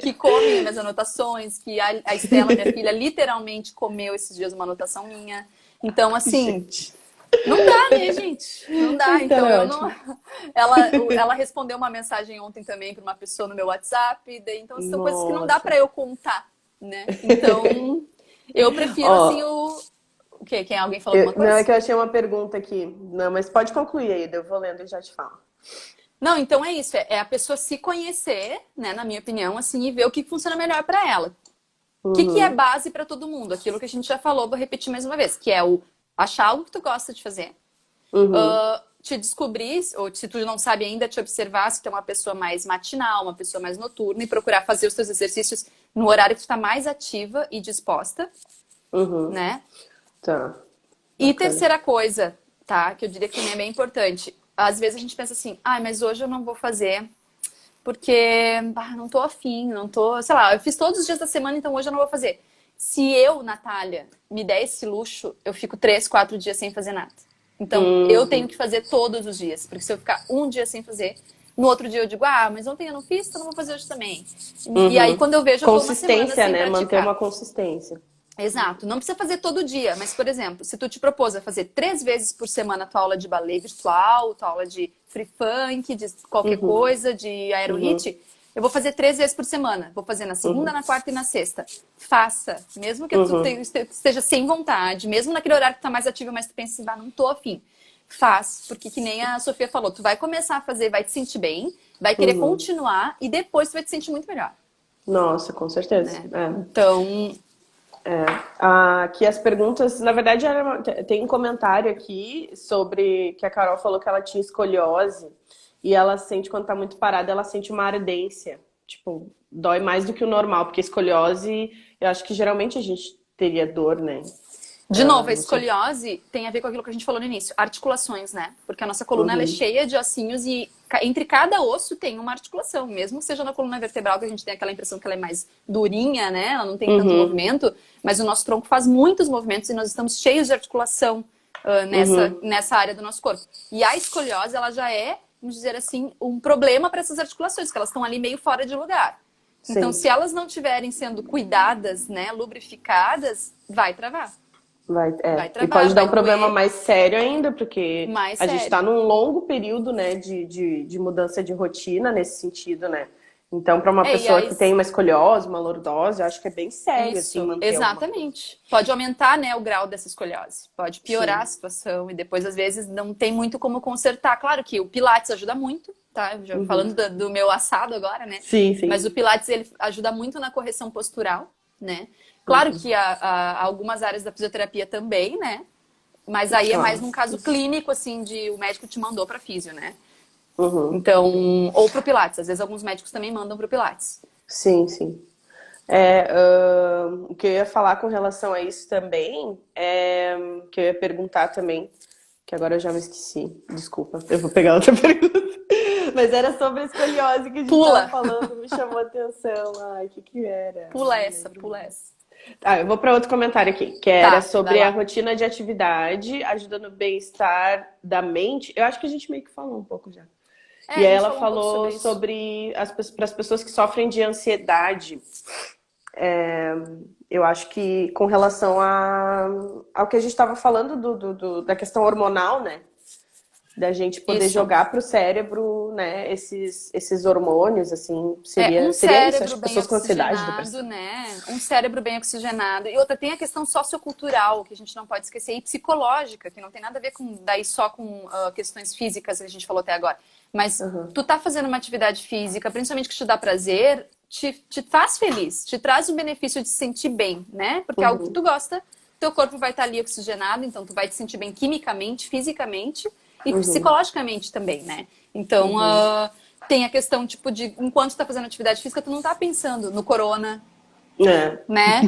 que comem minhas anotações, que a Estela, minha filha, literalmente comeu esses dias uma anotação minha. Então, assim, Gente. não dá, né, gente? Não dá. Então Então é eu não. ótimo. Ela respondeu uma mensagem ontem também para uma pessoa no meu WhatsApp. Então são coisas que não dá Nossa. para eu contar, né? Então eu prefiro assim Ó, o quê? Quem alguém falou alguma não, é coisa? que eu achei uma pergunta aqui. Não, mas pode concluir aí, eu vou lendo e já te falo. Não, então é isso. É a pessoa se conhecer, né? Na minha opinião, assim, e ver o que funciona melhor para ela. O que é base para todo mundo? Aquilo que a gente já falou, vou repetir mais uma vez, que é o achar algo que tu gosta de fazer. Te descobrir, ou se tu não sabe ainda, te observar se tu é uma pessoa mais matinal, uma pessoa mais noturna e procurar fazer os teus exercícios no horário que tu tá mais ativa e disposta, né? Tá. E bacana. terceira coisa, tá? Que eu diria que também é bem importante. Às vezes a gente pensa assim, mas hoje eu não vou fazer porque não tô afim, não tô, sei lá, eu fiz todos os dias da semana, então hoje eu não vou fazer. Se eu, Natália, me der esse luxo, eu fico 3, 4 dias sem fazer nada. Então, eu tenho Uhum, que fazer todos os dias, porque se eu ficar um dia sem fazer, no outro dia eu digo, mas ontem eu não fiz, então eu não vou fazer hoje também. E aí, uhum. quando eu vejo, eu tô uma semana Consistência, sem né? Manter uma praticar. consistência. Exato, não precisa fazer todo dia, mas, por exemplo, se tu te propôs a fazer 3 vezes por semana a tua aula de balé virtual, tua aula de free funk, de qualquer Uhum, coisa, de uhum, aerohit, eu vou fazer 3 vezes por semana. Vou fazer na segunda, uhum, na quarta e na sexta. Faça, mesmo que tu uhum, esteja sem vontade, mesmo naquele horário que tu tá mais ativo, mas tu pensa assim, não tô afim. Faz, porque que nem a Sofia falou, tu vai começar a fazer, vai te sentir bem, vai querer uhum. continuar e depois tu vai te sentir muito melhor, Nossa, com certeza. né? É. Então, Aqui as perguntas, na verdade, tem um comentário aqui sobre que a Carol falou que ela tinha escoliose e ela sente, quando tá muito parada, ela sente uma ardência. Tipo, dói mais do que o normal, porque escoliose, eu acho que geralmente a gente teria dor, né? de novo, a Não sei. escoliose tem a ver com aquilo que a gente falou no início, articulações, né? Porque a nossa coluna ela é Uhum, cheia de ossinhos e entre cada osso tem uma articulação, mesmo que seja na coluna vertebral, que a gente tem aquela impressão que ela é mais durinha, né? Ela não tem tanto uhum, movimento, mas o nosso tronco faz muitos movimentos e nós estamos cheios de articulação uhum, nessa área do nosso corpo. E a escoliose, ela já é, vamos dizer assim, um problema para essas articulações, que elas estão ali meio fora de lugar. Então, sim. se elas não estiverem sendo cuidadas, né, lubrificadas, vai travar. Vai E travar, pode dar vai um problema doer, mais sério ainda, porque mais a gente está sério. num longo período, né, de mudança de rotina nesse sentido, né? Então, para uma E pessoa aí, que tem uma escoliose, uma lordose, eu acho que é bem sério, assim, isso, manter alguma coisa. exatamente. Pode aumentar, né, o grau dessa escoliose. Pode piorar a Sim. situação e depois, às vezes, não tem muito como consertar. Claro que o Pilates ajuda muito, tá? Já Uhum. falando do meu assado agora, né? Sim, Mas sim. o Pilates, ele ajuda muito na correção postural, né? Claro Uhum. que há algumas áreas da fisioterapia também, né? Mas aí é mais Ah, num caso clínico, assim, de o médico te mandou para físio, né? uhum. Então, ou pro Pilates. Às vezes alguns médicos também mandam pro Pilates. Sim, sim. O que eu ia falar com relação a isso também, que eu ia perguntar também, que agora eu já me esqueci. Desculpa, eu vou pegar outra pergunta. Mas era sobre a escoliose que a gente tava Pula! falando, me chamou a atenção. Ai, o que que era? Pula Não essa, lembro pula mais. essa. Eu vou para outro comentário aqui, que era Tá, vai sobre a lá. rotina de atividade, ajudando o bem-estar da mente. Eu acho que a gente meio que falou um pouco já. É, E a aí gente ela falou um pouco falou sobre isso. sobre para as pessoas que sofrem de ansiedade. Eu acho que com relação ao que a gente estava falando da questão hormonal, né? Da gente poder Isso. jogar para o cérebro, né? Esses hormônios, assim, Um seria isso. Acho cérebro que bem pessoas com ansiedade, oxigenado, depressão. né? Um cérebro bem oxigenado. E outra, tem a questão sociocultural, que a gente não pode esquecer, e psicológica, que não tem nada a ver com daí só com questões físicas que a gente falou até agora. Mas Uhum. tu tá fazendo uma atividade física, principalmente que te dá prazer, te faz feliz, te traz o benefício de se sentir bem, né? Porque é algo que Uhum. tu gosta, teu corpo vai estar ali oxigenado, então tu vai te sentir bem quimicamente, fisicamente e Uhum. psicologicamente também, né? Então, Uhum. tem a questão, tipo, de enquanto tu tá fazendo atividade física, tu não tá pensando no corona, É. né?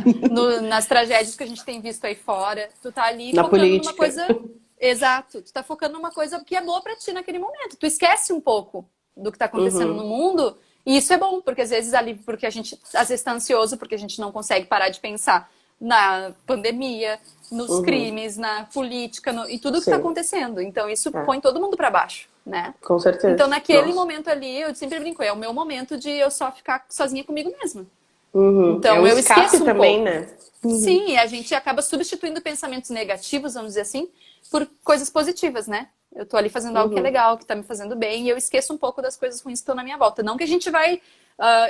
Nas tragédias que a gente tem visto aí fora. Tu tá ali Na focando numa política. coisa. Exato. Tu tá focando numa coisa que é boa pra ti naquele momento. Tu esquece um pouco do que tá acontecendo no Uhum. mundo. E isso é bom, porque às vezes ali, porque a gente às vezes tá ansioso, porque a gente não consegue parar de pensar na pandemia, nos Uhum. crimes, na política, e tudo que tá Sim. acontecendo. Então isso É. põe todo mundo pra baixo, né? Com Então, certeza. naquele Nossa. momento ali, eu sempre brinco, é o meu momento de eu só ficar sozinha comigo mesma. Uhum. É um Então, eu escape esqueço um também, pouco. né? Uhum. Sim, e a gente acaba substituindo pensamentos negativos, vamos dizer assim, por coisas positivas, né? Eu tô ali fazendo algo que é Uhum. legal, que tá me fazendo bem, e eu esqueço um pouco das coisas ruins que estão na minha volta. Não que a gente vai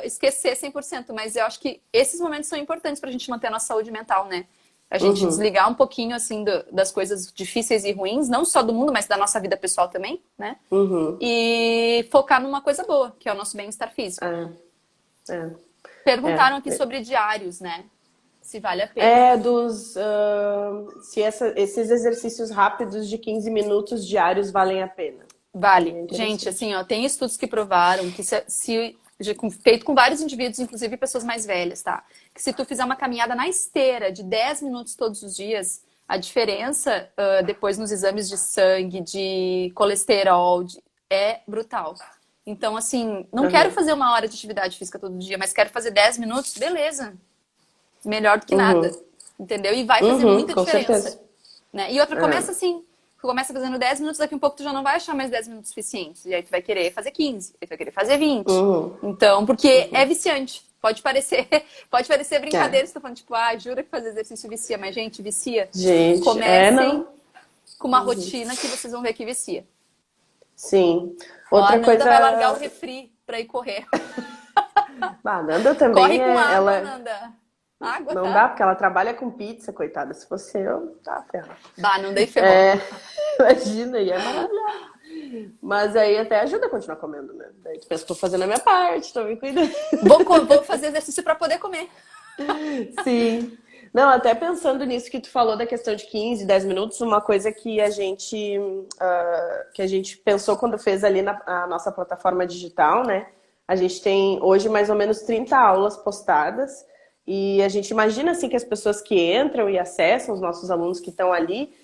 esquecer 100%, mas eu acho que esses momentos são importantes pra gente manter a nossa saúde mental, né? A gente Uhum. desligar um pouquinho, assim, das coisas difíceis e ruins, não só do mundo, mas da nossa vida pessoal também, né? Uhum. E focar numa coisa boa, que é o nosso bem-estar físico. É. É. Perguntaram aqui É. sobre diários, né? Se vale a pena. É se esses exercícios rápidos de 15 minutos diários valem a pena. Vale. Seria Gente, interessante. assim, ó, tem estudos que provaram que feito com vários indivíduos, inclusive pessoas mais velhas, tá? Que se tu fizer uma caminhada na esteira de 10 minutos todos os dias, A diferença, depois nos exames de sangue, de colesterol, é brutal. Então, assim, não quero Aham. fazer 1 hora de atividade física todo dia, mas quero fazer 10 minutos, beleza. Melhor do que nada. Uhum. Entendeu? E vai fazer Uhum, muita com diferença. certeza. Né? E outra, É. começa assim. Tu começa fazendo 10 minutos, daqui a um pouco tu já não vai achar mais 10 minutos suficientes. E aí tu vai querer fazer 15, aí tu vai querer fazer 20. Uhum. Então, porque é Uhum. viciante. Pode parecer, pode parecer É. brincadeira, você tá falando, tipo, jura que fazer exercício vicia, mas, gente, vicia. Gente, Comecem não. com uma Uhum. rotina que vocês vão ver que vicia. Sim. Ó, a Outra Nanda vai largar o coisa. refri pra ir correr. Bah, a Nanda Corre também com é. água, Ela Nanda. Água, não tá? dá, porque ela trabalha com pizza, coitada. Se fosse eu, tá ferrado. Bah, Nanda e ferrou. É, imagina, e é maravilhoso. Mas aí até ajuda a continuar comendo, né? Daí tu pensa, tô fazendo a minha parte, tô me cuidando. Vou fazer exercício pra poder comer. Sim. Não, até pensando nisso que tu falou da questão de 15, 10 minutos, uma coisa que a gente pensou quando fez ali na a nossa plataforma digital, né? A gente tem hoje mais ou menos 30 aulas postadas e a gente imagina assim que as pessoas que entram e acessam, os nossos alunos que estão ali,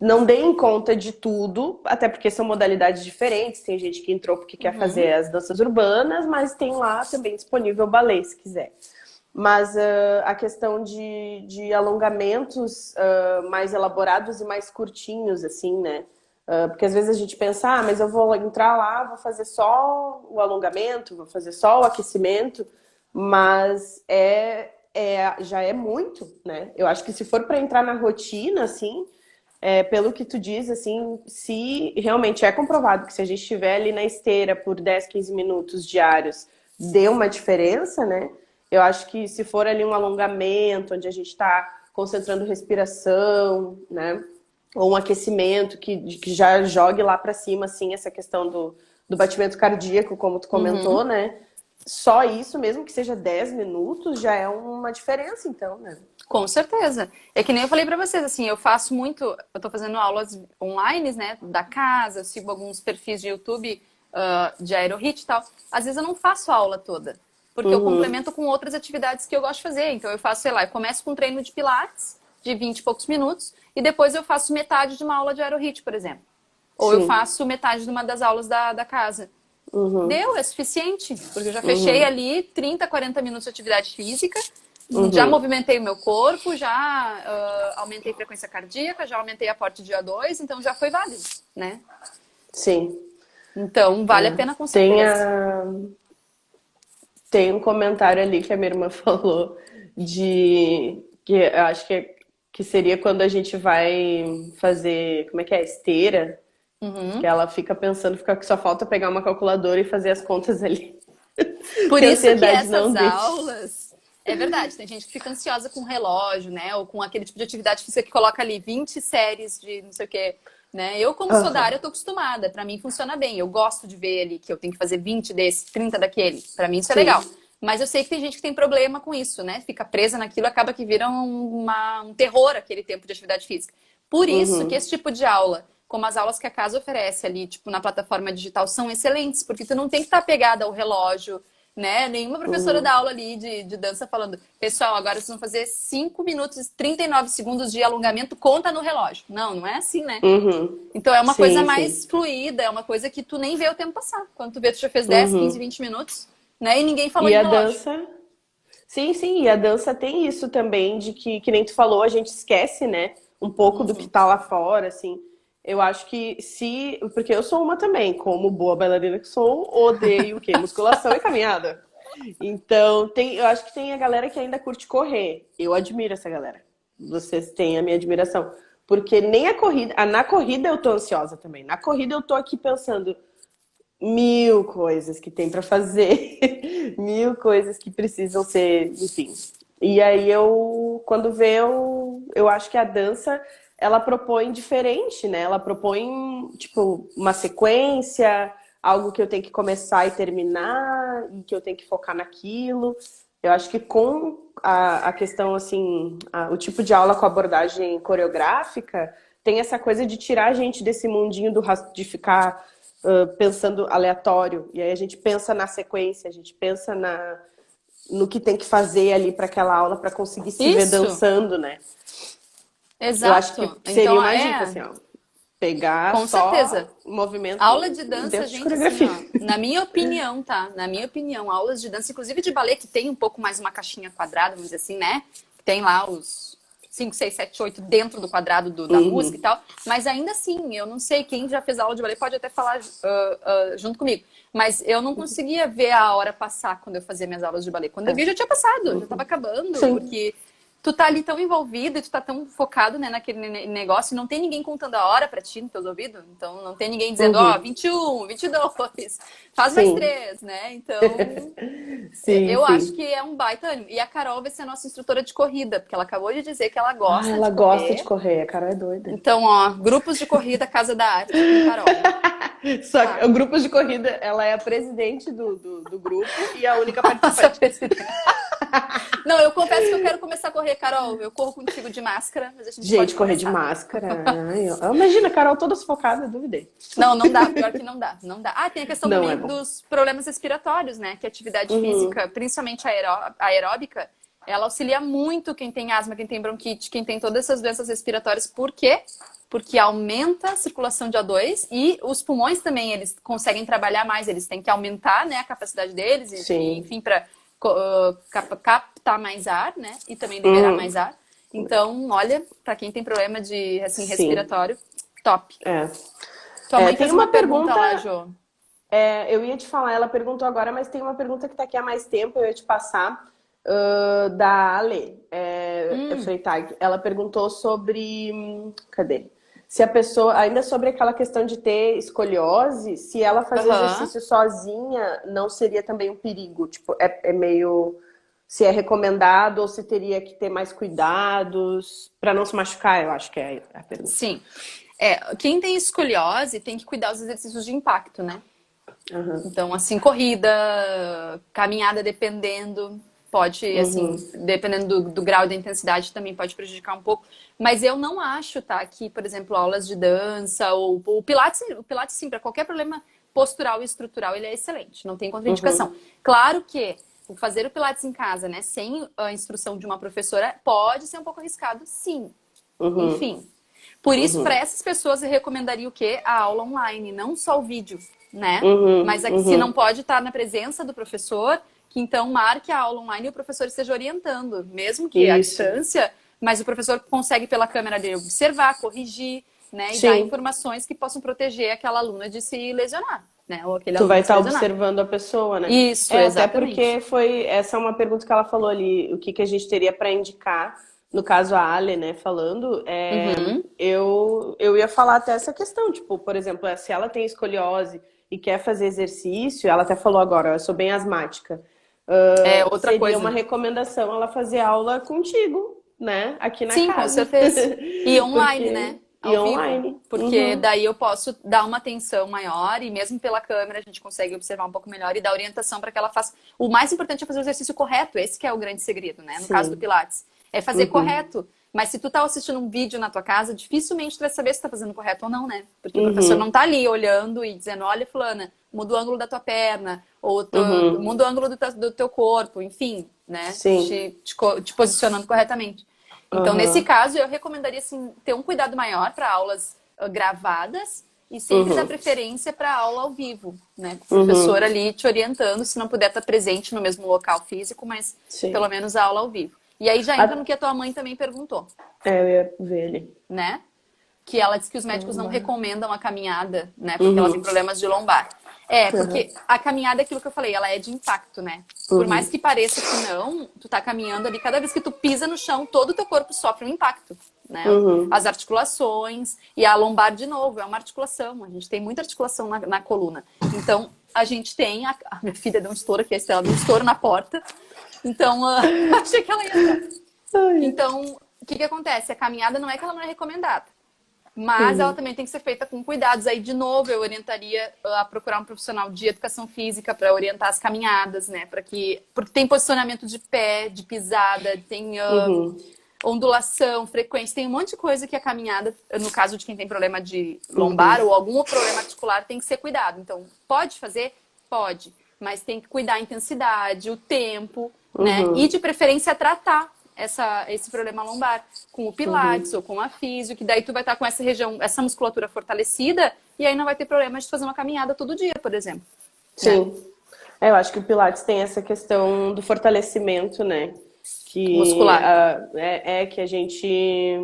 não deem conta de tudo, até porque são modalidades diferentes. Tem gente que entrou porque quer Uhum, fazer as danças urbanas, mas tem lá também disponível o balé, se quiser. Mas a questão de alongamentos mais elaborados e mais curtinhos, assim, né? Porque às vezes a gente pensa, mas eu vou entrar lá, vou fazer só o alongamento, vou fazer só o aquecimento, mas já é muito, né? Eu acho que se for para entrar na rotina, assim, pelo que tu diz, assim, se realmente é comprovado que se a gente estiver ali na esteira por 10, 15 minutos diários, deu uma diferença, né? Eu acho que se for ali um alongamento, onde a gente está concentrando respiração, né? Ou um aquecimento que já jogue lá para cima, assim, essa questão do batimento cardíaco, como tu comentou, uhum. né? Só isso, mesmo que seja 10 minutos, já é uma diferença, então, né? Com certeza. É que nem eu falei pra vocês, assim, eu faço muito, eu tô fazendo aulas online, né, da casa, eu sigo alguns perfis de YouTube, de aerobik e tal. Às vezes eu não faço a aula toda, porque eu Uhum. complemento com outras atividades que eu gosto de fazer. Então eu faço, sei lá, eu começo com um treino de pilates, de 20 e poucos minutos, e depois eu faço metade de uma aula de aerobik, por exemplo. Ou eu Sim. faço metade de uma das aulas da casa. Uhum. Deu, é suficiente, porque eu já fechei Uhum. ali 30, 40 minutos de atividade física, já Uhum. movimentei o meu corpo, já aumentei a frequência cardíaca, já aumentei aporte de O2, então já foi válido, né? Sim. Então vale a É. pena com Tem, certeza. tem um comentário ali que a minha irmã falou de que eu acho que seria quando a gente vai fazer, como é que é? Esteira, que Uhum. ela fica pensando, fica que só falta pegar uma calculadora e fazer as contas ali. Por Que a isso que ansiedade não essas deixa. aulas. É verdade, tem gente que fica ansiosa com relógio, né? Ou com aquele tipo de atividade física que coloca ali 20 séries de não sei o quê. Né? Eu, como sou da área, Aham. eu tô acostumada. Pra mim funciona bem. Eu gosto de ver ali que eu tenho que fazer 20 desse, 30 daquele. Pra mim isso é legal. Sim. Mas eu sei que tem gente que tem problema com isso, né? Fica presa naquilo, acaba que vira um terror aquele tempo de atividade física. Por isso que Uhum. esse tipo de aula, como as aulas que a casa oferece ali, tipo, na plataforma digital, são excelentes, porque tu não tem que estar pegada ao relógio, né? Nenhuma professora Uhum. da aula ali de dança falando, pessoal, agora vocês vão fazer 5 minutos e 39 segundos de alongamento, conta no relógio. Não, não é assim, né? Uhum. Então é uma coisa Sim, mais sim. fluida, é uma coisa que tu nem vê o tempo passar. Quando tu vê, tu já fez 10, 15, Uhum. 20 minutos, né? E ninguém falou E em a relógio. dança. Sim, sim, e a dança tem isso também, de que nem tu falou, a gente esquece, né, um pouco do que Uhum. tá lá fora, assim. Eu acho que se. Porque eu sou uma também, como boa bailarina que sou, odeio o quê? Musculação e caminhada. Então, eu acho que tem a galera que ainda curte correr. Eu admiro essa galera. Vocês têm a minha admiração. Porque nem a corrida. Na corrida eu tô ansiosa também. Na corrida eu tô aqui pensando, mil coisas que tem para fazer, mil coisas que precisam ser, enfim. E aí quando vê, eu acho que a dança, ela propõe diferente, né? Ela propõe, tipo, uma sequência, algo que eu tenho que começar e terminar, e que eu tenho que focar naquilo. Eu acho que com a questão, assim, o tipo de aula com abordagem coreográfica, tem essa coisa de tirar a gente desse mundinho de ficar pensando aleatório. E aí a gente pensa na sequência, a gente pensa no que tem que fazer ali para aquela aula para conseguir se ver Isso. dançando, né? Eu acho Exato. que seria Então, uma dica, assim, ó. Pegar com só certeza. movimento Aula de dança, dentro de gente, assim, coreografia. ó, na minha opinião, tá? Na minha opinião, aulas de dança, inclusive de balé, que tem um pouco mais uma caixinha quadrada, vamos dizer assim, né? Tem lá os 5, 6, 7, 8 dentro do quadrado da música e Uhum. tal. Mas ainda assim, eu não sei, quem já fez aula de balé pode até falar junto comigo. Mas eu não conseguia ver a hora passar quando eu fazia minhas aulas de balé. Quando eu É. vi, já tinha passado, já tava Uhum. acabando, Sim. porque tu tá ali tão envolvido e tu tá tão focado, né, naquele negócio e não tem ninguém contando a hora pra ti nos teus ouvidos. Então não tem ninguém dizendo, ó, Uhum. 21, 22, faz mais Sim. 3, né? Então Sim, eu acho sim. que é um baita ânimo. E a Carol vai ser a nossa instrutora de corrida, porque ela acabou de dizer que ela Ah, gosta ela de gosta de correr. correr, a Carol é doida. Então, ó, grupos de corrida Casa da Arte com Carol. Só que Tá. o grupo de corrida, ela é a presidente do grupo e a única Nossa, participante. presidente. Não, eu confesso que eu quero começar a correr, Carol. Eu corro contigo de máscara, mas a gente pode Gente, correr de começar. máscara. Ai, imagina, a Carol toda sufocada, duvidei. Não, não dá. Pior que não dá. Não dá. Ah, tem a questão Não é também bom. dos problemas respiratórios, né? Que a atividade Uhum. física, principalmente a aeróbica, ela auxilia muito quem tem asma, quem tem bronquite, quem tem todas essas doenças respiratórias. Por quê? Porque aumenta a circulação de O2 e os pulmões também, eles conseguem trabalhar mais, eles têm que aumentar, né, a capacidade deles, Sim. enfim, para captar mais ar, né? E também liberar Uhum. mais ar. Então, olha, para quem tem problema de assim Sim. respiratório, top. É. Tua mãe Tem fez uma uma pergunta pergunta. lá, Jo. Eu ia te falar, ela perguntou agora, mas tem uma pergunta que está aqui há mais tempo, eu ia te passar, da Ale. Eu Hum, falei, tá, ela perguntou sobre. Cadê? Se a pessoa, ainda sobre aquela questão de ter escoliose, se ela fazer aham. exercício sozinha, não seria também um perigo? Tipo, é meio. Se é recomendado ou se teria que ter mais cuidados para não se machucar, eu acho que é a pergunta. Sim. É, quem tem escoliose tem que cuidar dos exercícios de impacto, né? Aham. Então, assim, corrida, caminhada, dependendo, pode, assim, Uhum. dependendo do grau e da intensidade, também pode prejudicar um pouco. Mas eu não acho, tá, que, por exemplo, aulas de dança ou o Pilates, sim, para qualquer problema postural e estrutural, ele é excelente, não tem contraindicação. Uhum. Claro que o fazer o Pilates em casa, né, sem a instrução de uma professora, pode ser um pouco arriscado, sim. Uhum. Enfim, por isso, para Uhum. essas pessoas, eu recomendaria o quê? A aula online, não só o vídeo, né? Uhum. Mas aqui, se não Uhum. pode estar na presença do professor, que então marque a aula online e o professor esteja orientando, mesmo que à Isso. distância, mas o professor consegue pela câmera dele observar, corrigir, né? E dar Sim. informações que possam proteger aquela aluna de se lesionar, né? Ou aquele Tu aluno vai de se estar lesionar. observando a pessoa, né? Isso, Até exatamente. porque foi essa é uma pergunta que ela falou ali, o que que a gente teria para indicar, no caso a Ale, né, falando, Uhum. eu ia falar até essa questão, tipo, por exemplo, se ela tem escoliose e quer fazer exercício, ela até falou agora, eu sou bem asmática, É outra seria uma coisa. recomendação ela fazer aula contigo, né, aqui na Sim, com casa, certeza. E online, porque né? e Ao vivo. online. Porque Uhum. daí eu posso dar uma atenção maior e mesmo pela câmera a gente consegue observar um pouco melhor e dar orientação para que ela faça. O mais importante é fazer o exercício correto, esse que é o grande segredo, né? No caso do Sim. Pilates. É fazer Uhum. correto. Mas se tu tá assistindo um vídeo na tua casa, dificilmente tu vai saber se tá fazendo correto ou não, né? Porque o professor não Uhum. tá ali olhando e dizendo, olha, fulana, muda o ângulo da tua perna, ou Uhum. muda o ângulo do teu corpo, enfim, né? Sim. Te posicionando corretamente. Então, nesse Aham. caso, eu recomendaria assim, ter um cuidado maior para aulas gravadas e sempre dar Uhum. preferência para aula ao vivo, né? Com o professor Uhum. ali te orientando, se não puder estar presente no mesmo local físico, mas Sim. pelo menos a aula ao vivo. E aí já entra no A- que a tua mãe também perguntou, eu ia ver ele. né? Que ela diz que os médicos não Lombar. recomendam a caminhada, né? Porque ela tem Uhum. problemas de lombar. É, Aham. porque a caminhada é aquilo que eu falei, ela é de impacto, né? Por mais Uhum. que pareça que não, tu tá caminhando ali, cada vez que tu pisa no chão, todo o teu corpo sofre um impacto, né? Uhum. As articulações e a lombar, de novo, é uma articulação. A gente tem muita articulação na coluna. Então, a gente tem... A minha filha deu um estouro aqui, a Estela deu um estouro na porta. Então, achei que ela ia entrar. Ai. Então, o que que acontece? A caminhada não é que ela não é recomendada. Mas ela Uhum. também tem que ser feita com cuidados. Aí, de novo, eu orientaria a procurar um profissional de educação física para orientar as caminhadas, né? Porque tem posicionamento de pé, de pisada, tem Uhum. ondulação, frequência, tem um monte de coisa que a caminhada, no caso de quem tem problema de lombar Uhum. ou algum problema articular, tem que ser cuidado. Então, pode fazer? Pode. Mas tem que cuidar a intensidade, o tempo, né? E Uhum. de preferência tratar esse problema lombar com o Pilates ou com a Físio, que daí tu vai estar com essa região, essa musculatura fortalecida, e aí não vai ter problema de fazer uma caminhada todo dia, por exemplo. Sim. Né? Eu acho que o Pilates tem essa questão do fortalecimento, né? Que Muscular. é que a gente,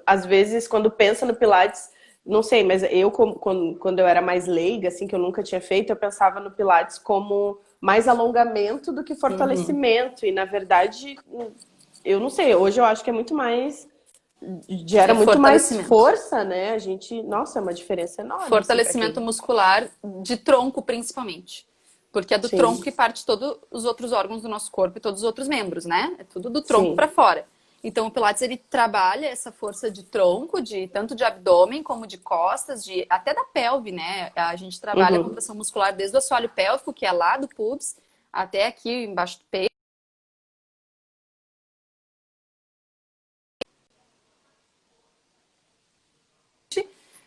às vezes, quando pensa no Pilates, não sei, mas eu, quando eu era mais leiga, assim, que eu nunca tinha feito, eu pensava no Pilates como mais alongamento do que fortalecimento. E, na verdade, eu não sei, hoje eu acho que é muito mais, gera É muito mais fortalecimento. força, né? A gente, nossa, é uma diferença enorme, assim, pra Fortalecimento quem... muscular de tronco, principalmente. Porque é do tronco Sim, que parte todos os outros órgãos do nosso corpo e todos os outros membros, né? É tudo do tronco sim. para fora. Então, o Pilates, ele trabalha essa força de tronco, tanto de abdômen como de costas, até da pelve, né? A gente trabalha a Uhum. contração muscular desde o assoalho pélvico, que é lá do pubis, até aqui embaixo do peito.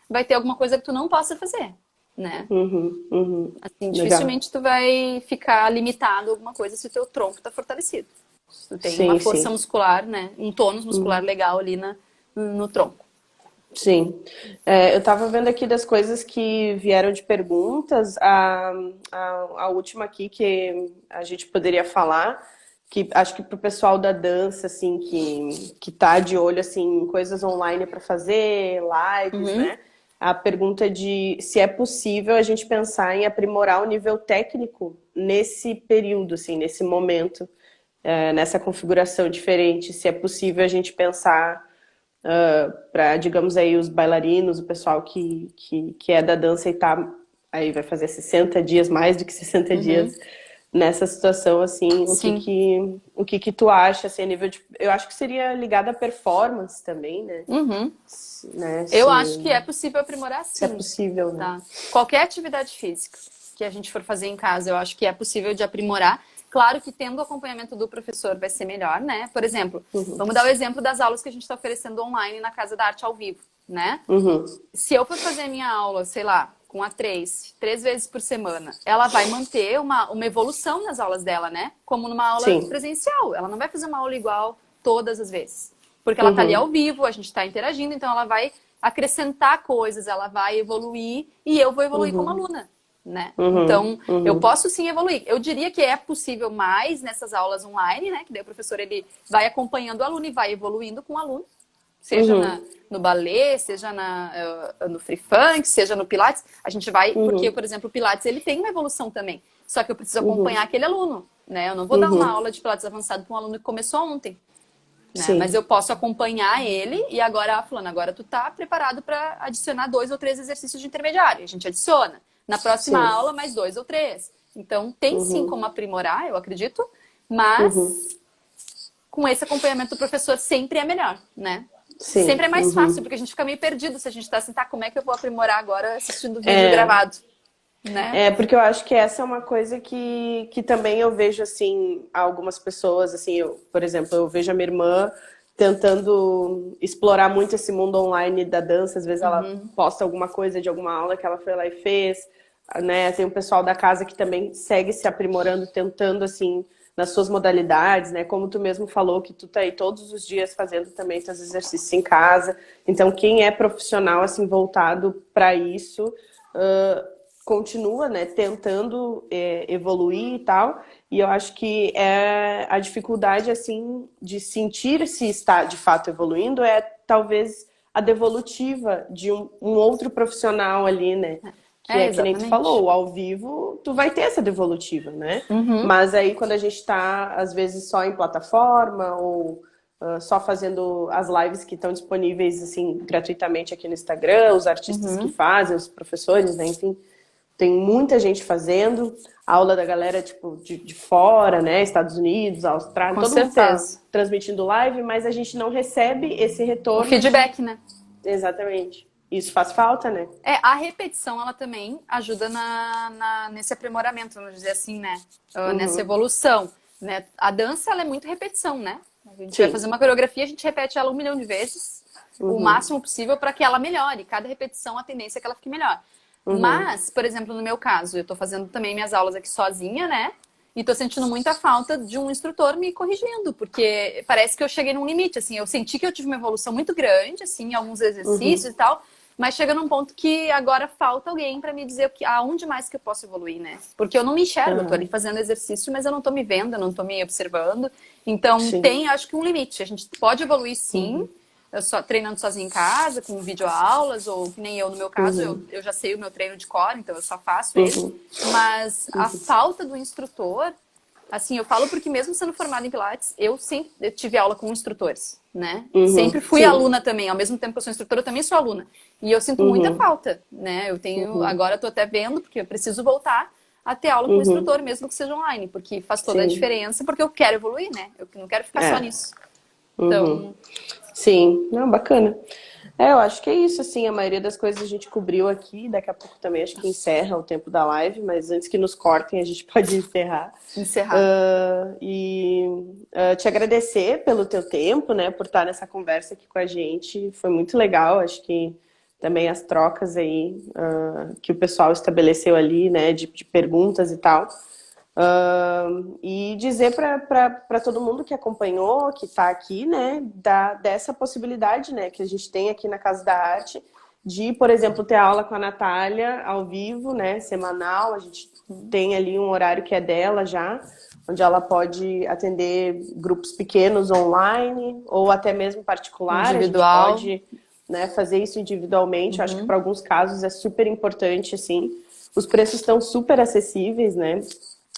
Vai ter alguma coisa que tu não possa fazer, né? Uhum, uhum. Assim, Legal. dificilmente tu vai ficar limitado a alguma coisa se o teu tronco tá fortalecido. Se tu tem uma Sim, força sim. muscular, né? Um tônus muscular legal ali no tronco. Sim. Eu estava vendo aqui das coisas que vieram de perguntas. A última aqui que a gente poderia falar, que acho que para o pessoal da dança, assim, que tá de olho assim, em coisas online para fazer, lives, Uhum. né? A pergunta de se é possível a gente pensar em aprimorar o nível técnico nesse período, assim, nesse momento, nessa configuração diferente. Se é possível a gente pensar para, digamos aí, os bailarinos, o pessoal que é da dança e tá aí vai fazer 60 dias, mais do que 60 Uhum. dias nessa situação, assim, Sim. o que que tu acha, assim, a nível de... Eu acho que seria ligado à performance também, né? Uhum. Né? Eu acho que é possível aprimorar Se é sim, possível, né? tá? Qualquer atividade física que a gente for fazer em casa, eu acho que é possível de aprimorar. Claro que tendo o acompanhamento do professor vai ser melhor, né? Por exemplo, vamos dar o exemplo das aulas que a gente está oferecendo online na Casa da Arte ao vivo, né? Uhum, Se eu for fazer a minha aula, sei lá, com a três vezes por semana, ela vai manter uma evolução nas aulas dela, né? Como numa aula sim. presencial. Ela não vai fazer uma aula igual todas as vezes. Porque ela tá ali ao Uhum, vivo, a gente tá interagindo, então ela vai acrescentar coisas, ela vai evoluir e eu vou evoluir como uhum, aluna, né? uhum, Então, eu uhum, posso sim evoluir. Eu diria que é possível mais nessas aulas online, né? Que daí o professor ele vai acompanhando o aluno e vai evoluindo com o aluno seja uhum, no ballet, seja no free funk, seja no pilates, a gente vai, porque, uhum, por exemplo, o pilates ele tem uma evolução também, só que eu preciso uhum, acompanhar aquele aluno, né? Eu não vou dar uma uhum. aula de pilates avançado para um aluno que começou ontem, né? Mas Sim, eu posso acompanhar ele e agora, fulano, agora tu tá preparado para adicionar 2 ou 3 exercícios de intermediário, a gente adiciona. Na próxima sim. aula, mais 2 ou 3. Então, tem sim Uhum, como aprimorar, eu acredito, uhum. mas com esse acompanhamento do professor sempre é melhor, né? Sim. Sempre é mais fácil, Uhum. porque a gente fica meio perdido se a gente tá assim, tá, como é que eu vou aprimorar agora assistindo vídeo gravado, né? Porque eu acho que essa é uma coisa que também eu vejo, assim, algumas pessoas, assim, eu, por exemplo, eu vejo a minha irmã tentando explorar muito esse mundo online da dança, às vezes ela Uhum, posta alguma coisa de alguma aula que ela foi lá e fez, né? Tem o pessoal da casa que também segue se aprimorando, tentando, assim, nas suas modalidades, né? Como tu mesmo falou, que tu tá aí todos os dias fazendo também teus exercícios em casa. Então, quem é profissional, assim, voltado para isso, continua, né, tentando evoluir e tal. E eu acho que a dificuldade, assim, de sentir se está de fato evoluindo é talvez a devolutiva de um outro profissional ali, né? Que é que nem tu exatamente. falou, ao vivo tu vai ter essa devolutiva, né? Uhum, Mas aí quando a gente tá, às vezes, só em plataforma ou só fazendo as lives que estão disponíveis, assim, gratuitamente aqui no Instagram, os artistas que uhum, fazem, os professores, né? Enfim, tem muita gente fazendo, aula da galera, tipo, de fora, né? Estados Unidos, Austrália, com todo mundo tá certeza. transmitindo live, mas a gente não recebe esse O retorno de... feedback, né? Exatamente. Isso faz falta, né? A repetição, ela também ajuda nesse aprimoramento, vamos dizer assim, né? Nessa Uhum. evolução, né? A dança, ela é muito repetição, né? A gente vai Sim. fazer uma coreografia, a gente repete ela 1 milhão de vezes, o Uhum. máximo possível para que ela melhore. Cada repetição, a tendência é que ela fique melhor. Uhum. Mas, por exemplo, no meu caso, eu tô fazendo também minhas aulas aqui sozinha, né? E tô sentindo muita falta de um instrutor me corrigindo, porque parece que eu cheguei num limite, assim. Eu senti que eu tive uma evolução muito grande, assim, em alguns exercícios e tal, mas chega num ponto que agora falta alguém para me dizer aonde mais que eu posso evoluir, né? Porque eu não me enxergo, eu tô ali fazendo exercício, mas eu não tô me vendo, eu não tô me observando. Então Sim. tem, acho que um limite. A gente pode evoluir sim, eu só treinando sozinha em casa, com videoaulas, ou que nem eu, no meu caso, eu já sei o meu treino de core, então eu só faço ele. Mas a falta do instrutor, assim, eu falo porque mesmo sendo formada em Pilates, eu sempre tive aula com instrutores, né? Sempre fui Sim. aluna também, ao mesmo tempo que eu sou instrutora, eu também sou aluna. E eu sinto muita falta, né? Eu tenho, agora eu tô até vendo, porque eu preciso voltar a ter aula com o instrutor, mesmo que seja online, porque faz toda a Sim. diferença, porque eu quero evoluir, né? Eu não quero ficar só nisso. Então, Sim, não, bacana. Eu acho que é isso, assim, a maioria das coisas a gente cobriu aqui, daqui a pouco também acho que encerra o tempo da live, mas antes que nos cortem a gente pode encerrar. encerrar. Te agradecer pelo teu tempo, né, por estar nessa conversa aqui com a gente, foi muito legal, acho que também as trocas aí que o pessoal estabeleceu ali, né, de perguntas e tal. E dizer para todo mundo que acompanhou, que está aqui, né, dessa possibilidade, né, que a gente tem aqui na Casa da Arte, de, por exemplo, ter aula com a Natália ao vivo, né, semanal. A gente tem ali um horário que é dela já, onde ela pode atender grupos pequenos online ou até mesmo particular. Individual. A gente pode, né, fazer isso individualmente. Eu acho que para alguns casos é super importante, assim. Os preços estão super acessíveis, né?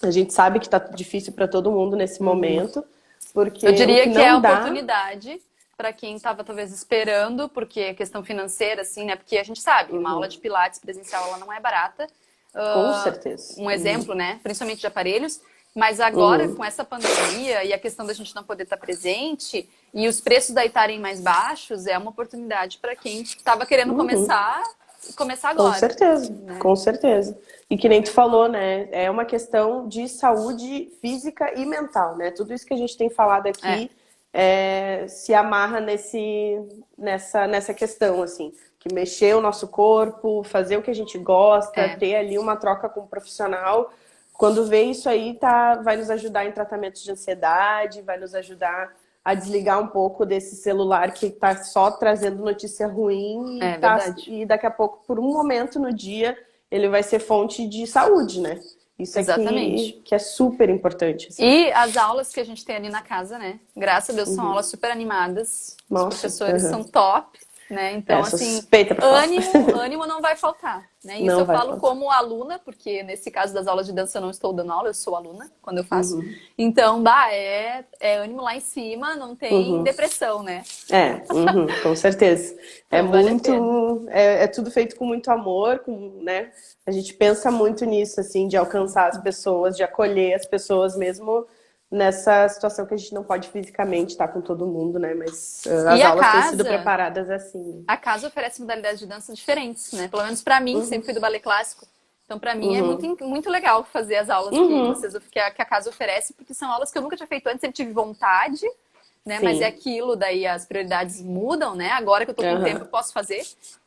A gente sabe que tá difícil para todo mundo nesse momento, porque Eu diria que é a não dá... oportunidade para quem estava talvez esperando, porque é questão financeira, assim, né? Porque a gente sabe, uma aula de Pilates presencial ela não é barata. Com certeza. Um exemplo, né? Principalmente de aparelhos. Mas agora, com essa pandemia e a questão da gente não poder estar presente e os preços daí estarem mais baixos, é uma oportunidade para quem estava querendo começar agora. Com certeza, né? com certeza. E que nem tu falou, né? É uma questão de saúde física e mental, né? Tudo isso que a gente tem falado aqui se amarra nessa questão, assim. Que mexer o nosso corpo, fazer o que a gente gosta, ter ali uma troca com o profissional. Quando vê isso aí, vai nos ajudar em tratamentos de ansiedade, vai nos ajudar a desligar um pouco desse celular que está só trazendo notícia ruim e daqui a pouco, por um momento no dia, ele vai ser fonte de saúde, né? Isso Exatamente. que é super importante. Assim. E as aulas que a gente tem ali na casa, né? Graças a Deus, são aulas super animadas. Nossa, os professores são top, né? Então, assim, ânimo não vai faltar, né? Isso não eu falo faltar. como aluna, porque nesse caso das aulas de dança eu não estou dando aula, eu sou aluna quando eu faço. Então, é ânimo lá em cima, não tem depressão, né? Com certeza. Então, É tudo feito com muito amor, né? A gente pensa muito nisso, assim, de alcançar as pessoas, de acolher as pessoas mesmo nessa situação que a gente não pode fisicamente estar com todo mundo, né? Mas as aulas têm sido preparadas assim. A casa oferece modalidades de dança diferentes, né? Pelo menos pra mim, sempre fui do balé clássico. Então, pra mim, é muito legal fazer as aulas que a casa oferece, porque são aulas que eu nunca tinha feito antes, sempre tive vontade, né? Mas é aquilo, daí as prioridades mudam, né? Agora que eu tô com tempo, eu posso fazer.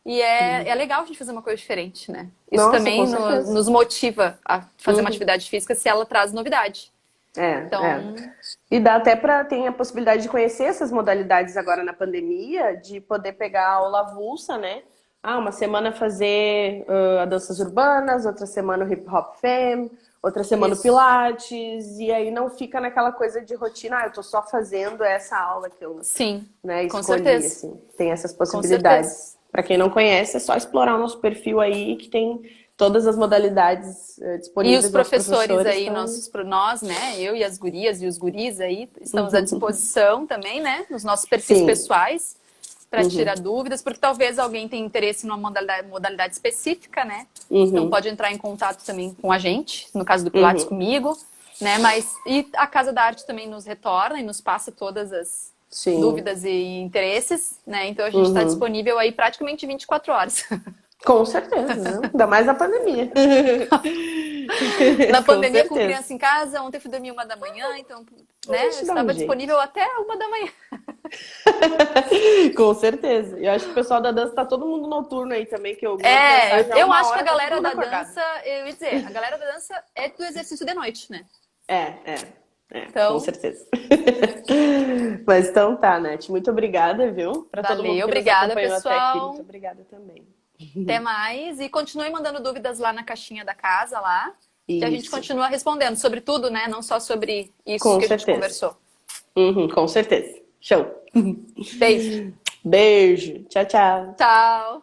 E é legal a gente fazer uma coisa diferente, né? Isso também nos motiva a fazer uma atividade física se ela traz novidade. E dá até tem a possibilidade de conhecer essas modalidades agora na pandemia, de poder pegar a aula avulsa, né? Uma semana fazer a danças urbanas, outra semana o hip hop femme, outra semana o pilates, e aí não fica naquela coisa de rotina, eu tô só fazendo essa aula que eu escolhi, com certeza. Assim. Tem essas possibilidades. Para quem não conhece, é só explorar o nosso perfil aí, que tem todas as modalidades disponíveis. E os professores aí, nós, né, eu e as gurias e os guris aí, estamos à disposição também, né, nos nossos perfis pessoais, para tirar dúvidas, porque talvez alguém tenha interesse numa modalidade específica, né, então pode entrar em contato também com a gente, no caso do Pilates comigo, né, e a Casa da Arte também nos retorna e nos passa todas as dúvidas e interesses, né, então a gente está disponível aí praticamente 24 horas. Com certeza, né? Ainda mais na pandemia. Na pandemia, com criança em casa, ontem eu fui dormir 1 da manhã, então, né, eu estava disponível até 1 da manhã. Com certeza. Eu acho que o pessoal da dança tá todo mundo noturno aí também, que eu eu acho que a galera da dança, eu ia dizer, a galera da dança é do exercício de noite, né? É, é, com Então, certeza. Mas então tá, Nath. Muito obrigada, viu? Para todo mundo valeu, que nos obrigada, acompanhou até aqui, muito pessoal. obrigada também. Até mais. E continue mandando dúvidas lá na caixinha da casa, lá, que a gente Isso, continua respondendo sobre tudo, né? Não só sobre isso com que a gente certeza. conversou. Com certeza. Show. Beijo. Beijo. Tchau, tchau. Tchau.